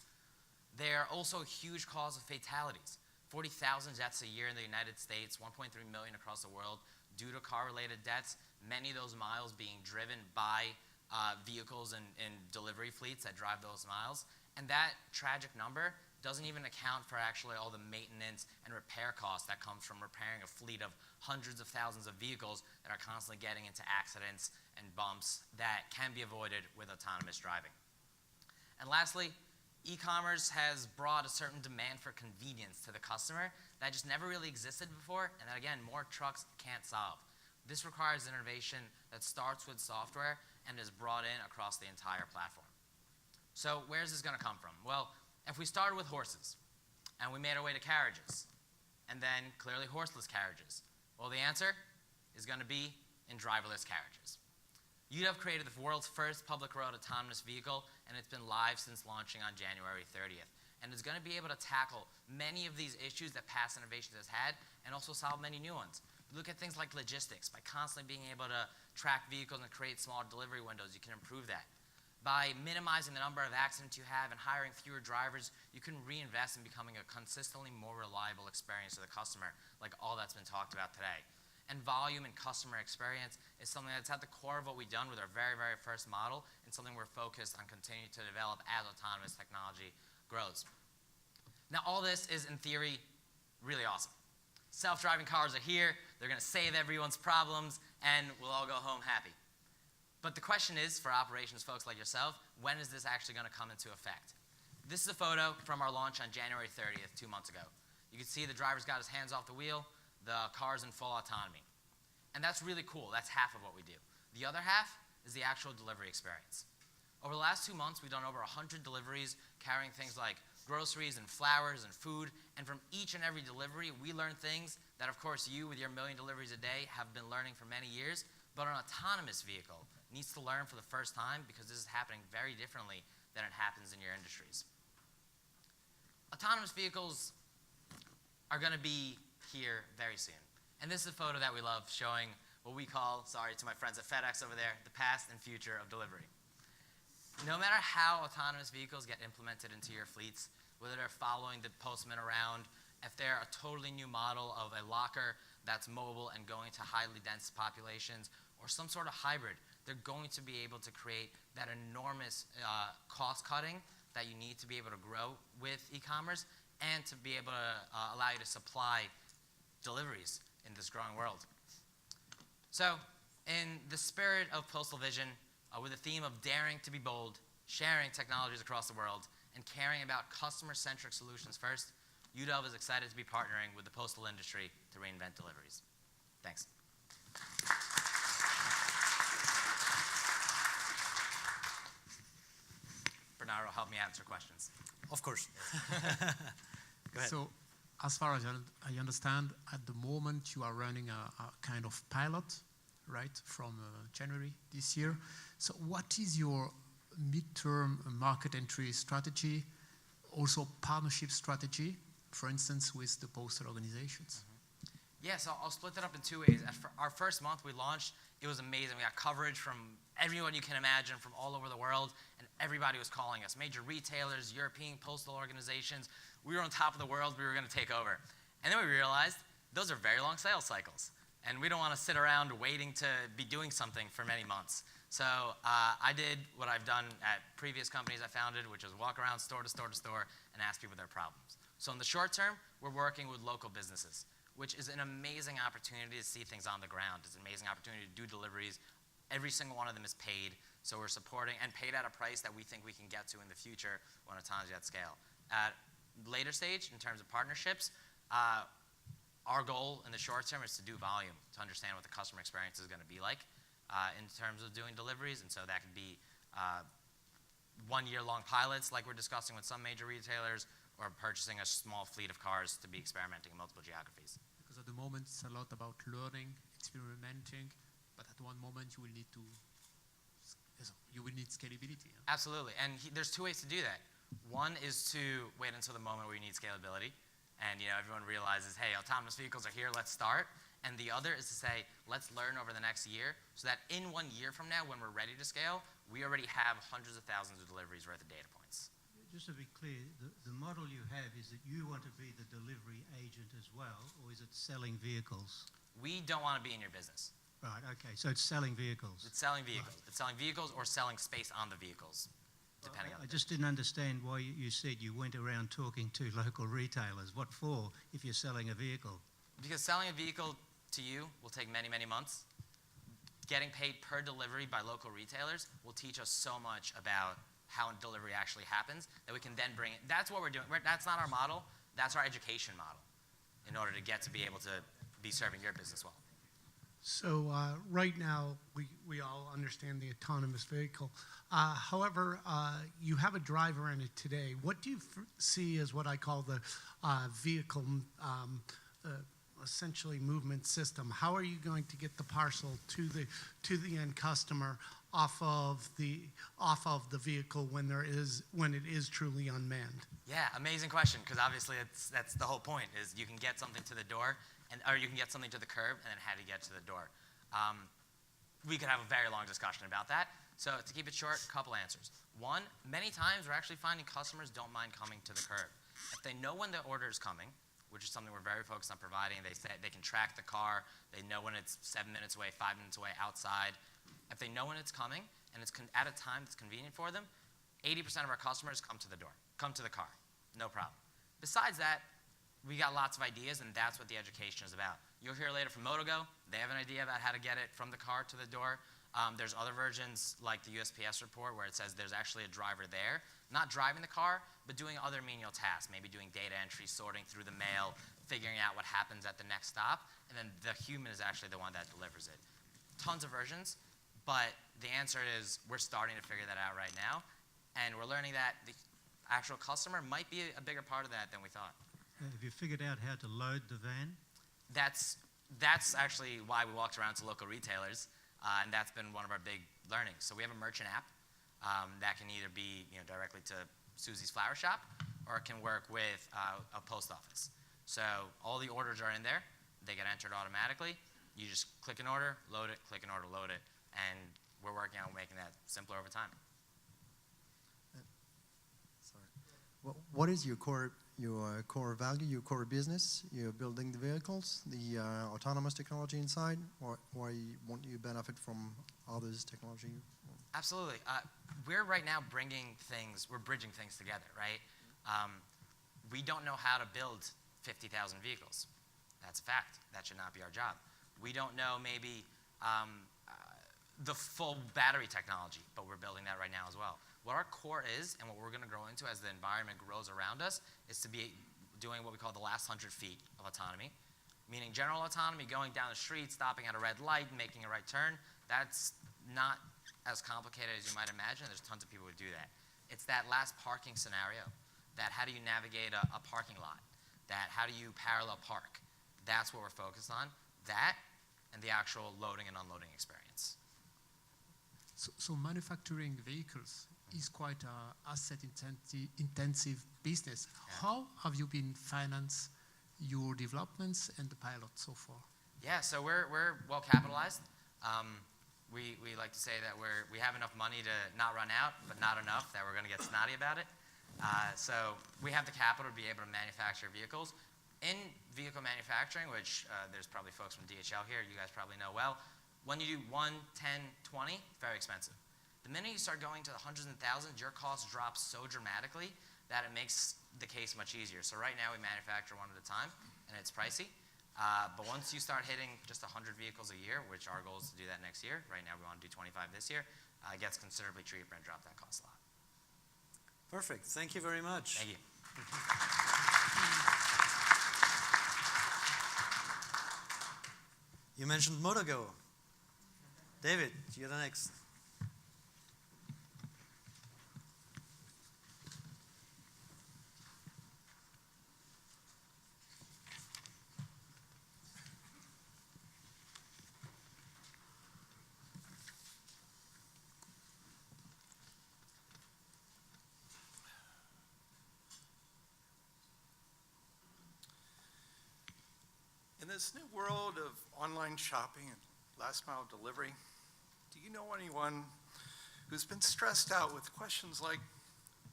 They're also a huge cause of fatalities. 40,000 deaths a year in the United States, 1.3 million across the world due to car-related deaths, many of those miles being driven by vehicles and delivery fleets that drive those miles. And that tragic number doesn't even account for actually all the maintenance and repair costs that comes from repairing a fleet of hundreds of thousands of vehicles that are constantly getting into accidents and bumps that can be avoided with autonomous driving. And lastly, e-commerce has brought a certain demand for convenience to the customer that just never really existed before, and that again, more trucks can't solve. This requires innovation that starts with software and is brought in across the entire platform. So where's this going to come from? Well, if we started with horses, and we made our way to carriages, and then clearly horseless carriages, well, the answer is going to be in driverless carriages. UW created the world's first public road autonomous vehicle, and it's been live since launching on January 30th. And it's going to be able to tackle many of these issues that past innovations has had, and also solve many new ones. Look at things like logistics. By constantly being able to track vehicles and create smaller delivery windows, you can improve that. By minimizing the number of accidents you have and hiring fewer drivers, you can reinvest in becoming a consistently more reliable experience to the customer, like all that's been talked about today. And volume and customer experience is something that's at the core of what we've done with our very, very first model, and something we're focused on continuing to develop as autonomous technology grows. Now, all this is, in theory, really awesome. Self-driving cars are here, they're going to save everyone's problems, and we'll all go home happy. But the question is, for operations folks like yourself, when is this actually going to come into effect? This is a photo from our launch on January 30th, 2 months ago. You can see the driver's got his hands off the wheel, the car's in full autonomy. And that's really cool. That's half of what we do. The other half is the actual delivery experience. Over the last 2 months, we've done over 100 deliveries carrying things like groceries and flowers and food. And from each and every delivery, we learn things that, of course, you with your 1 million deliveries a day have been learning for many years. But an autonomous vehicle needs to learn for the first time because this is happening very differently than it happens in your industries. Autonomous vehicles are going to be here very soon. And this is a photo that we love showing what we call, sorry to my friends at FedEx over there, the past and future of delivery. No matter how autonomous vehicles get implemented into your fleets, whether they're following the postman around, if they're a totally new model of a locker that's mobile and going to highly dense populations, or some sort of hybrid, they're going to be able to create that enormous cost cutting that you need to be able to grow with e-commerce and to be able to allow you to supply deliveries in this growing world. So, in the spirit of Postal Vision, with a theme of daring to be bold, sharing technologies across the world, and caring about customer-centric solutions first, UW is excited to be partnering with the postal industry to reinvent deliveries. Thanks. Bernardo, help me answer questions. Of course. Go ahead. So, as far as I understand, at the moment you are running a kind of pilot, right, from January this year. So what is your midterm market entry strategy, also partnership strategy, for instance, with the postal organizations? Yeah, so I'll split that up in 2 ways. Our first month we launched, it was amazing. We got coverage from everyone you can imagine from all over the world, and everybody was calling us. Major retailers, European postal organizations. We were on top of the world. We were going to take over. And then we realized those are very long sales cycles, and we don't want to sit around waiting to be doing something for many months. So I did what I've done at previous companies I founded, which is walk around store to store to store and ask people their problems. So in the short term, we're working with local businesses, which is an amazing opportunity to see things on the ground. It's an amazing opportunity to do deliveries. Every single one of them is paid, so we're supporting and paid at a price that we think we can get to in the future when autonomy is at scale. At later stage, in terms of partnerships, our goal in the short term is to do volume, to understand what the customer experience is going to be like in terms of doing deliveries, and so that could be 1 year long pilots like we're discussing with some major retailers, or purchasing a small fleet of cars to be experimenting in multiple geographies. Because at the moment it's a lot about learning, experimenting, but at one moment you will need scalability. Yeah? Absolutely, and there's 2 ways to do that. One is to wait until the moment where you need scalability, and everyone realizes, hey, autonomous vehicles are here, let's start. And the other is to say, let's learn over the next year, so that in 1 year from now, when we're ready to scale, we already have hundreds of thousands of deliveries worth of data points. Just to be clear, the model you have is that you want to be the delivery agent as well, or is it selling vehicles? We don't want to be in your business. Right, okay, so it's selling vehicles. It's selling vehicles. Right. It's selling vehicles or selling space on the vehicles. depending on I just didn't understand why you said you went around talking to local retailers. What for, if you're selling a vehicle? Because selling a vehicle to you will take many, many months. Getting paid per delivery by local retailers will teach us so much about how delivery actually happens that we can then bring it. That's what we're doing. That's not our model. That's our education model in order to get to be able to be serving your business well. So right now, we all understand the autonomous vehicle. However, you have a driver in it today. What do you see as what I call the vehicle essentially movement system? How are you going to get the parcel to the end customer off of the vehicle when it is truly unmanned? Yeah, amazing question, because obviously that's the whole point, is you can get something to the door, or you can get something to the curb, and then how to get to the door. We could have a very long discussion about that. So to keep it short, a couple answers. One, many times we're actually finding customers don't mind coming to the curb. If they know when the order is coming, which is something we're very focused on providing, they say they can track the car, they know when it's 7 minutes away, 5 minutes away outside. If they know when it's coming, and it's at a time that's convenient for them, 80% of our customers come to the door, come to the car, no problem. Besides that, we got lots of ideas, and that's what the education is about. You'll hear later from Motogo. They have an idea about how to get it from the car to the door. There's other versions like the USPS report where it says there's actually a driver there, not driving the car, but doing other menial tasks, maybe doing data entry, sorting through the mail, figuring out what happens at the next stop, and then the human is actually the one that delivers it. Tons of versions, but the answer is we're starting to figure that out right now, and we're learning that the actual customer might be a bigger part of that than we thought. Have you figured out how to load the van? That's actually why we walked around to local retailers, and that's been one of our big learnings. So we have a merchant app that can either be directly to Susie's Flower Shop, or it can work with a post office. So all the orders are in there. They get entered automatically. You just click an order, load it, click an order, load it, and we're working on making that simpler over time. Sorry. What is your core value, your core business? You're building the vehicles, the autonomous technology inside, or why won't you benefit from others' technology? Absolutely. We're right now we're bridging things together, right? We don't know how to build 50,000 vehicles. That's a fact. That should not be our job. We don't know maybe the full battery technology, but we're building that right now as well. What our core is, and what we're going to grow into as the environment grows around us, is to be doing what we call the last 100 feet of autonomy, meaning general autonomy, going down the street, stopping at a red light, making a right turn. That's not as complicated as you might imagine. There's tons of people who do that. It's that last parking scenario, that how do you navigate a parking lot, that how do you parallel park. That's what we're focused on, that and the actual loading and unloading experience. So manufacturing vehicles is quite an asset-intensive business. Yeah. How have you been finance your developments and the pilot so far? Yeah, so we're well capitalized. We like to say that we have enough money to not run out, but not enough that we're going to get snotty about it. So we have the capital to be able to manufacture vehicles. In vehicle manufacturing, which there's probably folks from DHL here, you guys probably know well, when you do 1, 10, 20, very expensive. The minute you start going to the hundreds and thousands, your cost drops so dramatically that it makes the case much easier. So right now we manufacture one at a time, and it's pricey. But once you start hitting just 100 vehicles a year, which our goal is to do that next year, right now we want to do 25 this year, it gets considerably cheaper and drop that cost a lot. Perfect. Thank you very much. Thank you. You mentioned Motogo. David, you're the next. In this new world of online shopping and last mile delivery, do you know anyone who's been stressed out with questions like,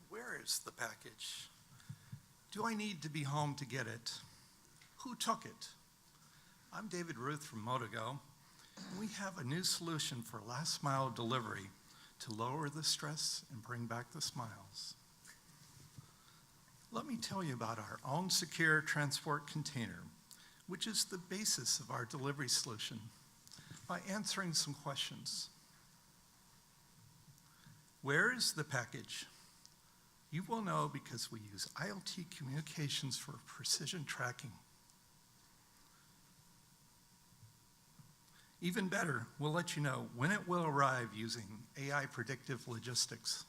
where is the package? Do I need to be home to get it? Who took it? I'm David Ruth from Motogo, and we have a new solution for last mile delivery to lower the stress and bring back the smiles. Let me tell you about our own secure transport container, which is the basis of our delivery solution, by answering some questions. Where is the package? You will know because we use IoT communications for precision tracking. Even better, we'll let you know when it will arrive using AI predictive logistics.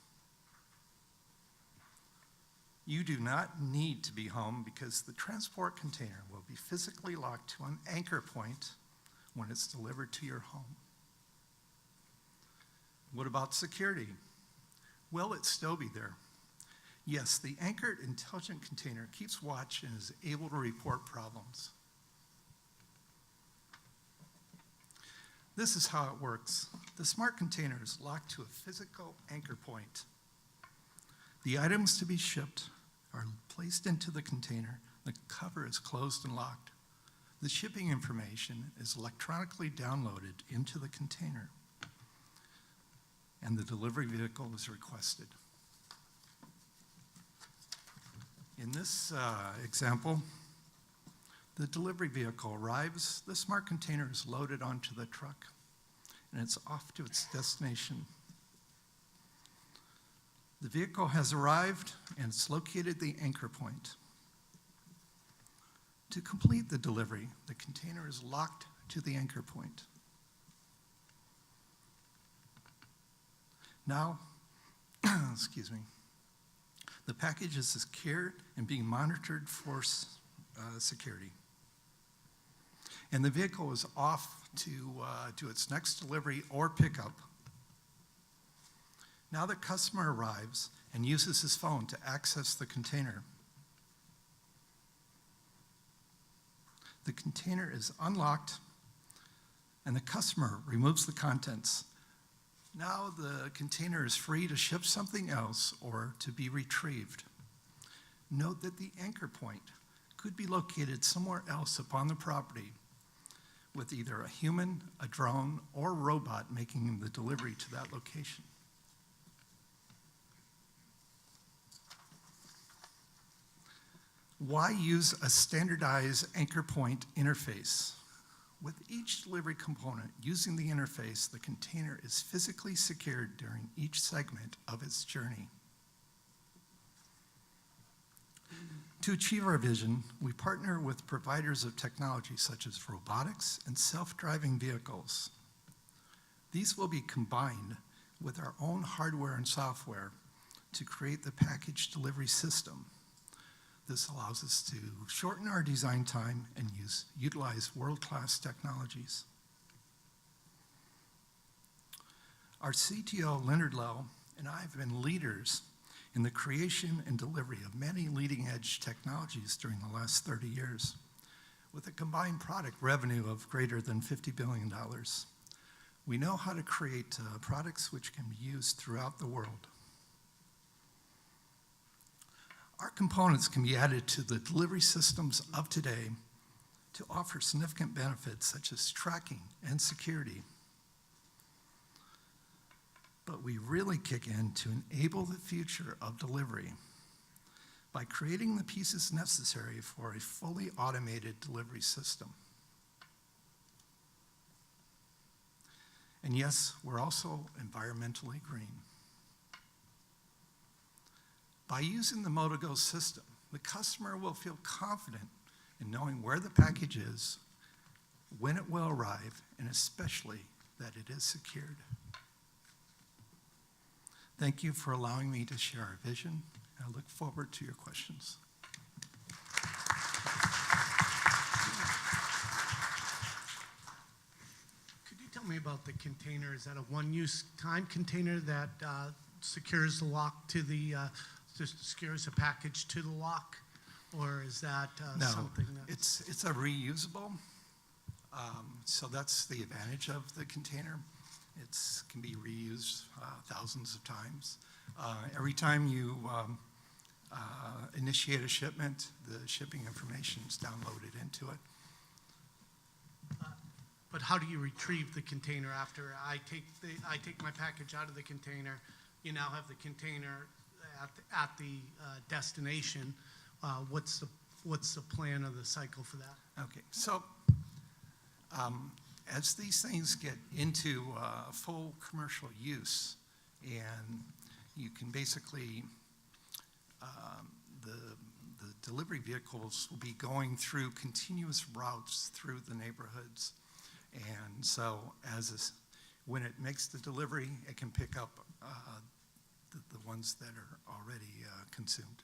You do not need to be home because the transport container will be physically locked to an anchor point when it's delivered to your home. What about security? Will it still be there? Yes, the anchored intelligent container keeps watch and is able to report problems. This is how it works. The smart container is locked to a physical anchor point. The items to be shipped are placed into the container. The cover is closed and locked. The shipping information is electronically downloaded into the container, and the delivery vehicle is requested. In this example, the delivery vehicle arrives, the smart container is loaded onto the truck, and it's off to its destination. The vehicle has arrived, and it's located the anchor point. To complete the delivery, the container is locked to the anchor point. Now, excuse me, the package is secured and being monitored for security. And the vehicle is off to its next delivery or pickup. Now the customer arrives and uses his phone to access the container. The container is unlocked, and the customer removes the contents. Now the container is free to ship something else or to be retrieved. Note that the anchor point could be located somewhere else upon the property, with either a human, a drone, or a robot making the delivery to that location. Why use a standardized anchor point interface? With each delivery component using the interface, the container is physically secured during each segment of its journey. To achieve our vision, we partner with providers of technology such as robotics and self-driving vehicles. These will be combined with our own hardware and software to create the package delivery system. This allows us to shorten our design time and utilize world-class technologies. Our CTO, Leonard Lowe, and I have been leaders in the creation and delivery of many leading-edge technologies during the last 30 years, with a combined product revenue of greater than $50 billion. We know how to create products which can be used throughout the world. Our components can be added to the delivery systems of today to offer significant benefits such as tracking and security. But we really kick in to enable the future of delivery by creating the pieces necessary for a fully automated delivery system. And yes, we're also environmentally green. By using the Motogo system, the customer will feel confident in knowing where the package is, when it will arrive, and especially that it is secured. Thank you for allowing me to share our vision. I look forward to your questions. Could you tell me about the container? Is that a one-use time container that secures the lock to the, just secures a package to the lock? Or is that No, something that's... it's a reusable. So that's the advantage of the container. It can be reused thousands of times. Every time you initiate a shipment, the shipping information is downloaded into it. but how do you retrieve the container after I take my package out of the container? You now have the container at the destination. What's the plan of the cycle for that? Okay, so as these things get into full commercial use, and you can basically, the delivery vehicles will be going through continuous routes through the neighborhoods. And so when it makes the delivery, it can pick up the ones that are already consumed.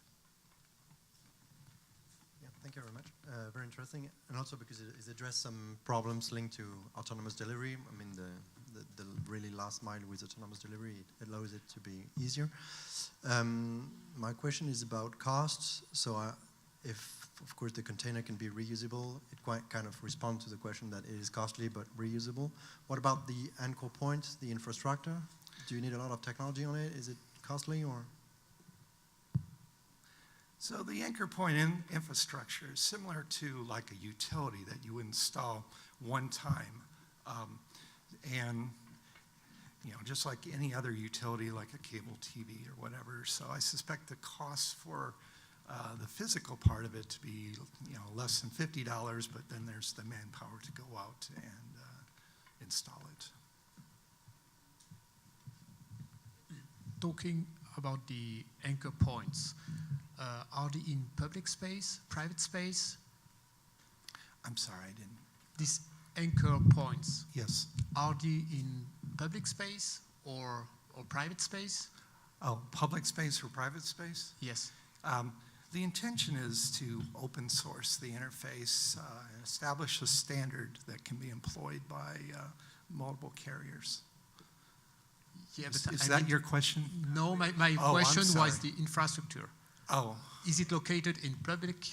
Yeah, thank you very much. Very interesting, and also because it addressed some problems linked to autonomous delivery. I mean, the really last mile with autonomous delivery, it allows it to be easier. My question is about costs. So if, of course, the container can be reusable, it quite kind of responds to the question that it is costly but reusable. What about the anchor point, the infrastructure? Do you need a lot of technology on it? Is it costly or? So the anchor point infrastructure is similar to like a utility that you install one time. And just like any other utility, like a cable TV or whatever. So I suspect the cost for the physical part of it to be less than $50, but then there's the manpower to go out and install it. Talking about the anchor points, are they in public space, private space? I'm sorry, I didn't. These anchor points, yes, are they in public space or private space? Oh, public space or private space? Yes. The intention is to open source the interface and establish a standard that can be employed by multiple carriers. Yeah, is that your question? No, my question was the infrastructure. Oh. Is it located in public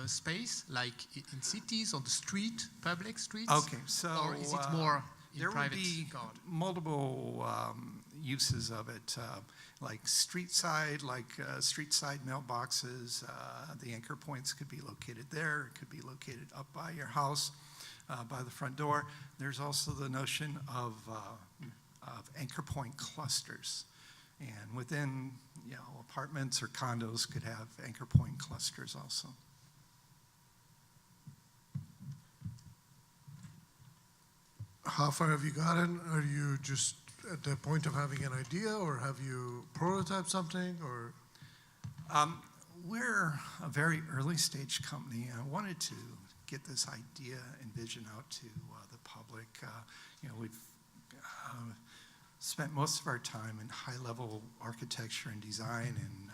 space, like in cities, on the street, public streets? Okay, so or is it more in there private? Will be multiple uses of it, like street side mailboxes. The anchor points could be located there. It could be located up by your house, by the front door. There's also the notion of anchor point clusters. And within, apartments or condos could have anchor point clusters also. How far have you gotten? Are you just at the point of having an idea, or have you prototyped something, or? We're a very early stage company. I wanted to get this idea and vision out to the public. We've spent most of our time in high-level architecture and design and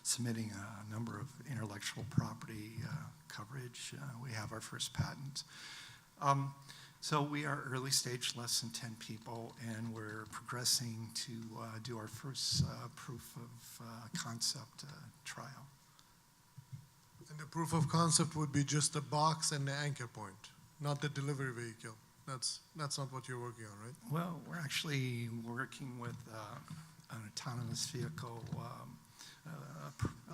submitting a number of intellectual property coverage. We have our first patent. So we are early stage, less than 10 people, and we're progressing to do our first proof of concept trial. And the proof of concept would be just the box and the anchor point, not the delivery vehicle. That's not what you're working on, right? Well, we're actually working with an autonomous vehicle,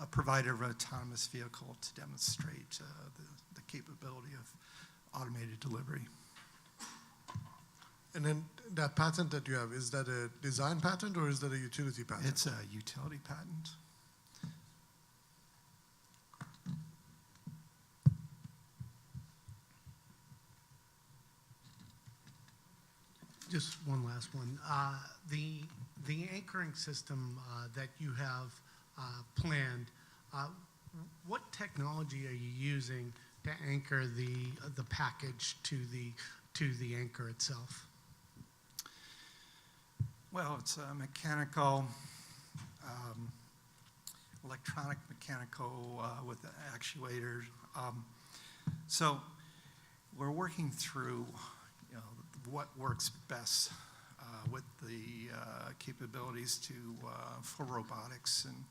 a provider of an autonomous vehicle to demonstrate the capability of automated delivery. And then that patent that you have, is that a design patent or is that a utility patent? It's a utility patent. Just one last one. The anchoring system that you have planned, what technology are you using to anchor the package to the anchor itself? Well, it's a mechanical, electronic mechanical with the actuators. So we're working through what works best with the capabilities for robotics, and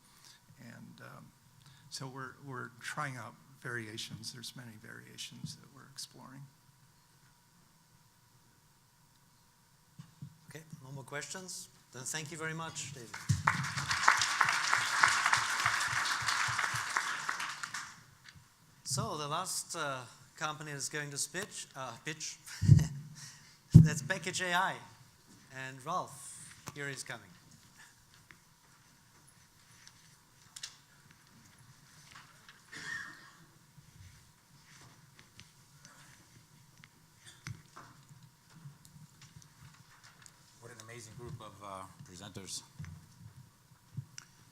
so we're trying out variations. There's many variations that we're exploring. Okay, no more questions? Then thank you very much, David. So the last company that's going to pitch That's Package AI. And Ralph, here he's coming. What an amazing group of presenters.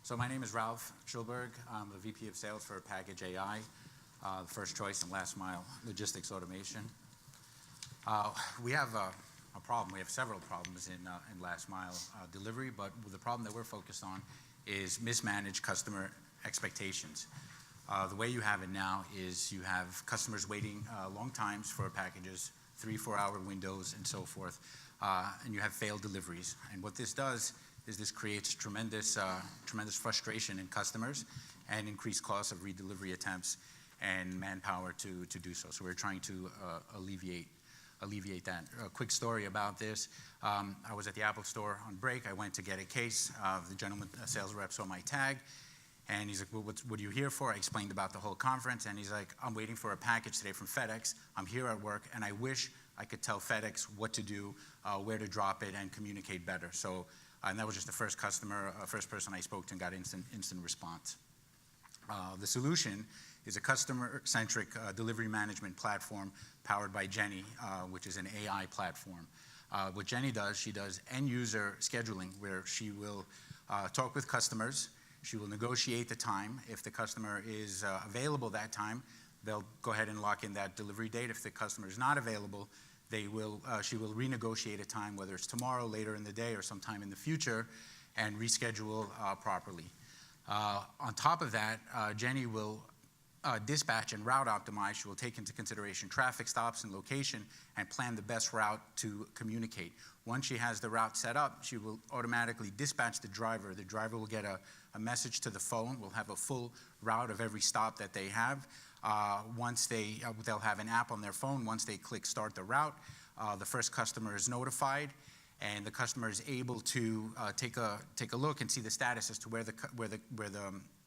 So my name is Ralph Schulberg. I'm the VP of Sales for Package AI, the first choice in last mile logistics automation. We have a problem. We have several problems in last mile delivery, but the problem that we're focused on is mismanaged customer expectations. The way you have it now is you have customers waiting long times for packages, 3-4 hour windows and so forth, and you have failed deliveries. And what this does is this creates tremendous frustration in customers and increased costs of redelivery attempts and manpower to do so. So we're trying to alleviate that. A quick story about this. I was at the Apple store on break. I went to get a case. The gentleman, sales rep, saw my tag, and he's like, well, what are you here for? I explained about the whole conference, and he's like, I'm waiting for a package today from FedEx. I'm here at work, and I wish I could tell FedEx what to do, where to drop it, and communicate better. So, and that was just the first customer, first person I spoke to and got instant response. The solution is a customer-centric delivery management platform powered by Jenny, which is an AI platform. What Jenny does, she does end-user scheduling, where she will talk with customers. She will negotiate the time. If the customer is available that time, they'll go ahead and lock in that delivery date. If the customer is not available, she will renegotiate a time, whether it's tomorrow, later in the day, or sometime in the future, and reschedule properly. On top of that, Jenny will dispatch and route optimize. She will take into consideration traffic stops and location and plan the best route to communicate. Once she has the route set up, she will automatically dispatch the driver. The driver will get a message to the phone. We'll have a full route of every stop that they have. Once they'll have an app on their phone. Once they click start the route, the first customer is notified, and the customer is able to take a look and see the status as to where the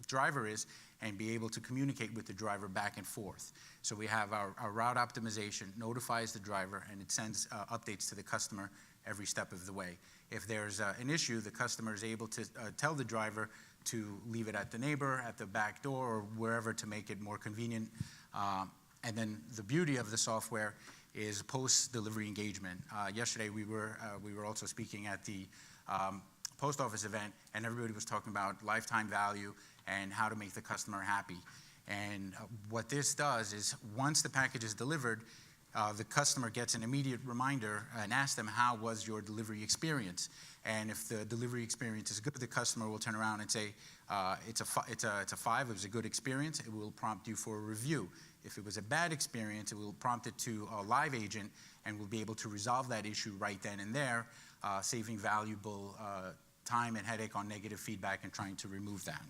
driver is, and be able to communicate with the driver back and forth. So we have our route optimization, notifies the driver, and it sends updates to the customer every step of the way. If there's an issue, the customer is able to tell the driver to leave it at the neighbor, at the back door, or wherever to make it more convenient. And then the beauty of the software is post-delivery engagement. Yesterday we were also speaking at the post office event, and everybody was talking about lifetime value and how to make the customer happy. And what this does is once the package is delivered, the customer gets an immediate reminder and asks them, how was your delivery experience? And if the delivery experience is good, the customer will turn around and say, it's a 5, it was a good experience. It will prompt you for a review. If it was a bad experience, it will prompt it to a live agent, and we'll be able to resolve that issue right then and there, saving valuable time and headache on negative feedback and trying to remove that.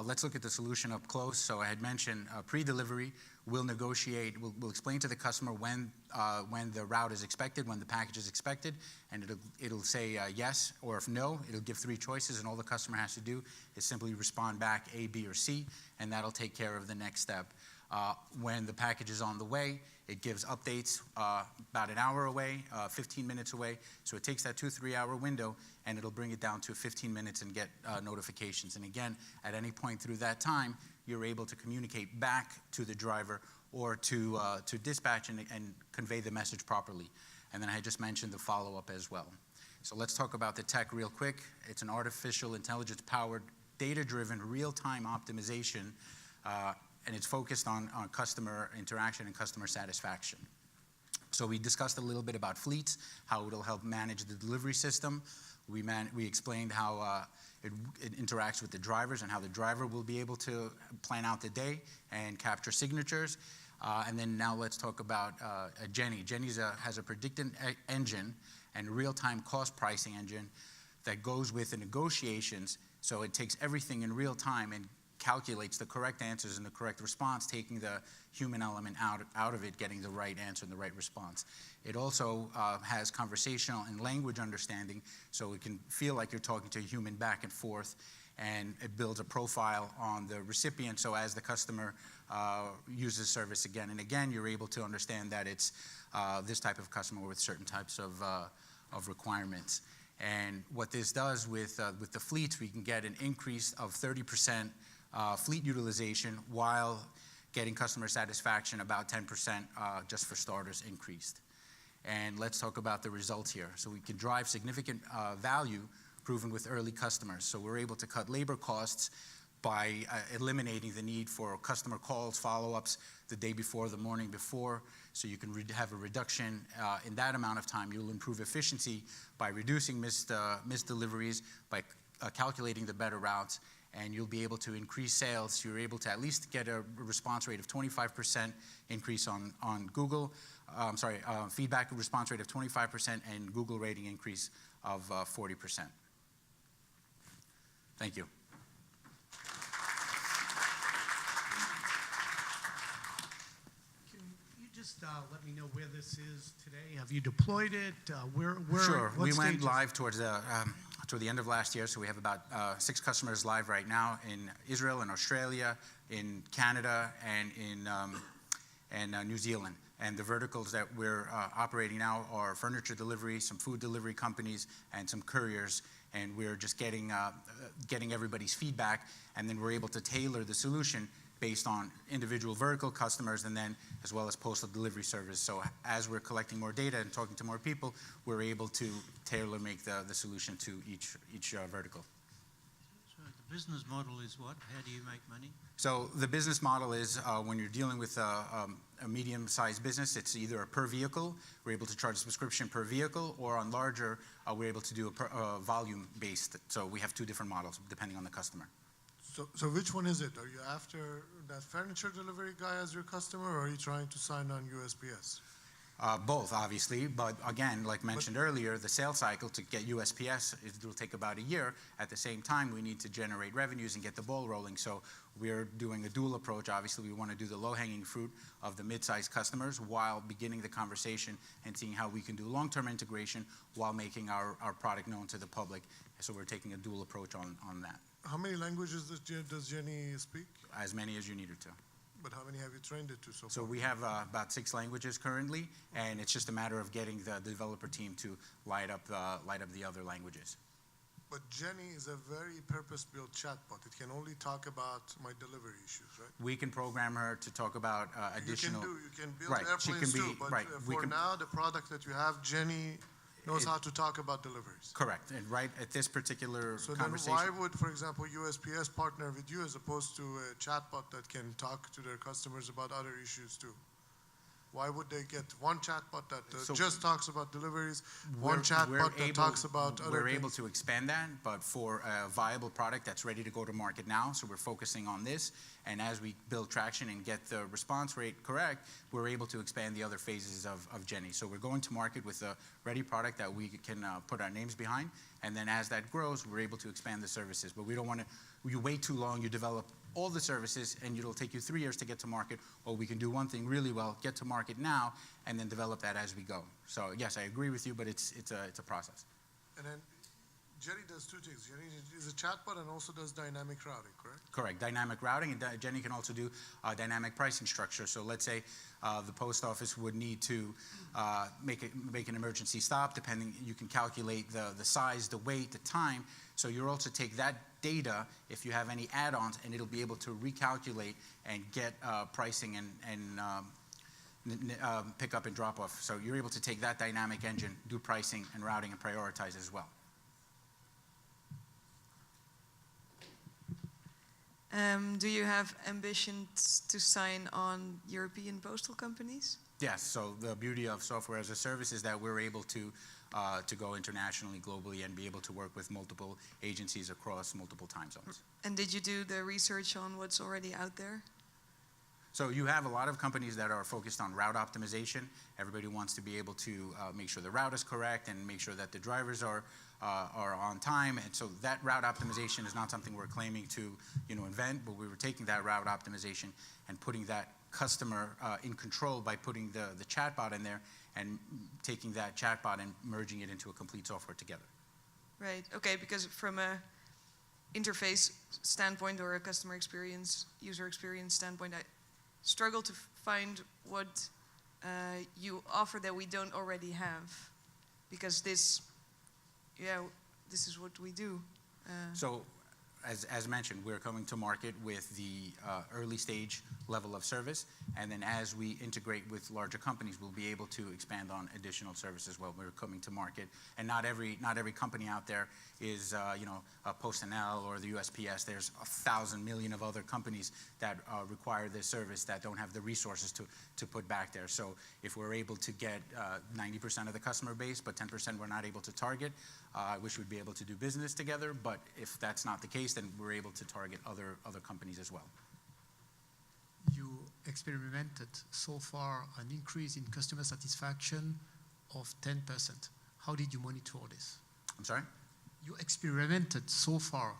Let's look at the solution up close. So I had mentioned pre-delivery. We'll negotiate, we'll explain to the customer when the route is expected, when the package is expected, and it'll say yes, or if no, it'll give 3 choices, and all the customer has to do is simply respond back A, B, or C, and that'll take care of the next step. When the package is on the way, it gives updates about an hour away, 15 minutes away. So it takes that 2-3 hour window, and it'll bring it down to 15 minutes and get notifications. And again, at any point through that time, you're able to communicate back to the driver or to dispatch and convey the message properly. And then I just mentioned the follow-up as well. So let's talk about the tech real quick. It's an artificial intelligence-powered, data-driven, real-time optimization, and it's focused on customer interaction and customer satisfaction. So we discussed a little bit about fleets, how it'll help manage the delivery system. We explained how it interacts with the drivers and how the driver will be able to plan out the day and capture signatures. And then now let's talk about Jenny. Jenny has a predictive engine and real-time cost pricing engine that goes with the negotiations. So it takes everything in real time and calculates the correct answers and the correct response, taking the human element out of it, getting the right answer and the right response. It also has conversational and language understanding, so it can feel like you're talking to a human back and forth. and it builds a profile on the recipient, so as the customer uses the service again and again, you're able to understand that it's this type of customer with certain types of requirements. And what this does with the fleets, we can get an increase of 30% fleet utilization while getting customer satisfaction about 10% just for starters increased. And let's talk about the results here. So we can drive significant value proven with early customers. So we're able to cut labor costs by eliminating the need for customer calls, follow-ups the day before, the morning before. So you can have a reduction in that amount of time. You'll improve efficiency by reducing missed deliveries, by calculating the better routes, and you'll be able to increase sales. You're able to at least get a response rate of 25% increase on Google. Feedback response rate of 25% and Google rating increase of 40%. Thank you. Can you just let me know where this is today? Have you deployed it? Sure. What We went stages? live toward the end of last year, so we have about 6 customers live right now in Israel and Australia, in Canada, and in New Zealand. And the verticals that we're operating now are furniture delivery, some food delivery companies, and some couriers. And we're just getting everybody's feedback, and then we're able to tailor the solution based on individual vertical customers, and then as well as postal delivery service. So as we're collecting more data and talking to more people, we're able to tailor make the solution to each vertical. So the business model is what? How do you make money? So the business model is when you're dealing with a medium-sized business, it's either a per vehicle, we're able to charge a subscription per vehicle, or on larger, we're able to do a volume-based. So we have 2 different models depending on the customer. So which one is it? Are you after that furniture delivery guy as your customer, or are you trying to sign on USPS? Both, obviously, but again, like mentioned earlier, the sales cycle to get USPS, it will take about a year. At the same time, we need to generate revenues and get the ball rolling. So we're doing a dual approach. Obviously, we want to do the low-hanging fruit of the mid-sized customers while beginning the conversation and seeing how we can do long-term integration while making our product known to the public. So we're taking a dual approach on that. How many languages does Jenny speak? As many as you need her to. But how many have you trained it to so far? So we have about 6 languages currently, and it's just a matter of getting the developer team to light up the other languages. But Jenny is a very purpose-built chatbot. It can only talk about my delivery issues, right? We can program her to talk about additional. You can build right. airplanes too, but right. for now, the product that you have, Jenny knows how to talk about deliveries. Correct. And right at this particular conversation. Then why would, for example, USPS partner with you as opposed to a chatbot that can talk to their customers about other issues too? Why would they get one chatbot that just talks about deliveries, one chatbot that talks about other things? We're able to expand that, but for a viable product that's ready to go to market now, so we're focusing on this. And as we build traction and get the response rate correct, we're able to expand the other phases of Jenny. So we're going to market with a ready product that we can put our names behind. And then as that grows, we're able to expand the services. But we don't want to, you wait too long, you develop all the services, and it'll take you 3 years to get to market, or we can do one thing really well, get to market now, and then develop that as we go. So yes, I agree with you, but it's a process. And then Jenny does 2 things. Jenny is a chatbot and also does dynamic routing, correct? Correct, dynamic routing, and Jenny can also do dynamic pricing structure. So let's say the post office would need to make an emergency stop, depending, you can calculate the size, the weight, the time. So you'll also take that data, if you have any add-ons, and it'll be able to recalculate and get pricing and pick up and drop off. So you're able to take that dynamic engine, do pricing and routing and prioritize as well. Do you have ambitions to sign on European postal companies? Yes, so the beauty of software as a service is that we're able to go internationally, globally, and be able to work with multiple agencies across multiple time zones. And did you do the research on what's already out there? So you have a lot of companies that are focused on route optimization. Everybody wants to be able to make sure the route is correct and make sure that the drivers are on time. And so that route optimization is not something we're claiming to invent, but we were taking that route optimization and putting that customer in control by putting the chatbot in there and taking that chatbot and merging it into a complete software together. Right, okay, because from a interface standpoint or a customer experience, user experience standpoint, I struggle to find what you offer that we don't already have, because this is what we do. So, as mentioned, we're coming to market with the early stage level of service, and then as we integrate with larger companies, we'll be able to expand on additional services while we're coming to market. And not every company out there is, a PostNL or the USPS. There's 1,000 million of other companies that require this service that don't have the resources to put back there. So if we're able to get 90% of the customer base, but 10% we're not able to target, I wish we'd be able to do business together, but if that's not the case, then we're able to target other companies as well. You experimented so far an increase in customer satisfaction of 10%. How did you monitor this? I'm sorry? You experimented so far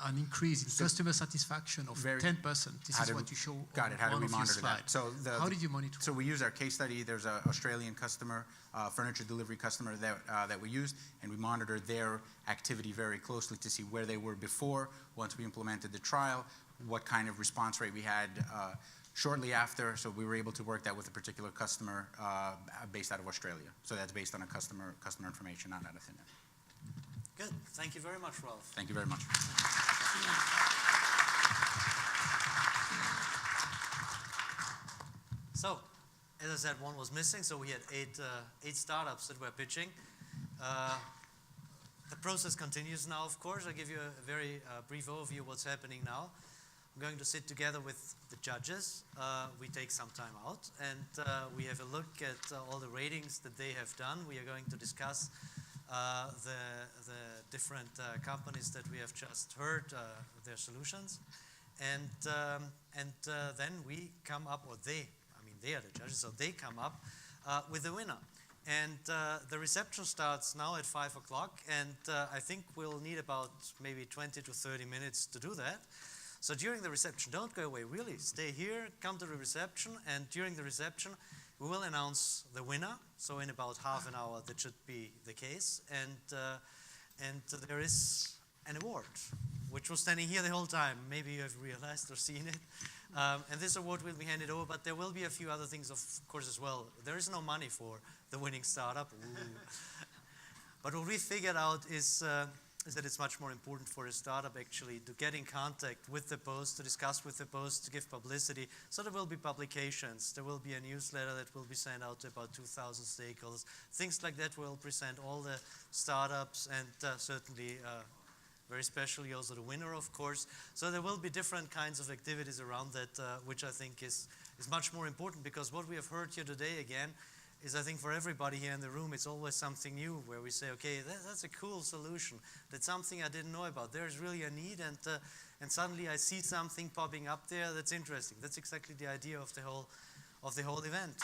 an increase in customer satisfaction of 10%. This is what you show Got it. How do we monitor that? So how did you monitor? So we use our case study. There's an Australian customer, furniture delivery customer that we used, and we monitored their activity very closely to see where they were before, once we implemented the trial, what kind of response rate we had shortly after. So we were able to work that with a particular customer based out of Australia. So that's based on a customer information, not out of thin air. Good. Thank you very much, Ralph. Thank you very much. So, as I said, one was missing, so we had eight startups that were pitching. The process continues now, of course. I'll give you a very brief overview of what's happening now. I'm going to sit together with the judges. We take some time out, and we have a look at all the ratings that they have done. We are going to discuss the different companies that we have just heard, their solutions. And then we come up, or they are the judges, so they come up with the winner. And the reception starts now at 5 o'clock, and I think we'll need about maybe 20 to 30 minutes to do that. So during the reception, don't go away, really, stay here, come to the reception, and during the reception, we will announce the winner. So in about half an hour, that should be the case. And there is an award, which was standing here the whole time. Maybe you have realized or seen it. And this award will be handed over, but there will be a few other things, of course, as well. There is no money for the winning startup. But what we figured out is that it's much more important for a startup actually to get in contact with the Post, to discuss with the Post, to give publicity. So there will be publications, there will be a newsletter that will be sent out to about 2,000 stakeholders. Things like that will present all the startups and certainly very especially also the winner, of course. So there will be different kinds of activities around that, which I think is much more important, because what we have heard here today again is, I think for everybody here in the room, it's always something new where we say, okay, that's a cool solution. That's something I didn't know about. There's really a need, and suddenly I see something popping up there that's interesting. That's exactly the idea of the whole event.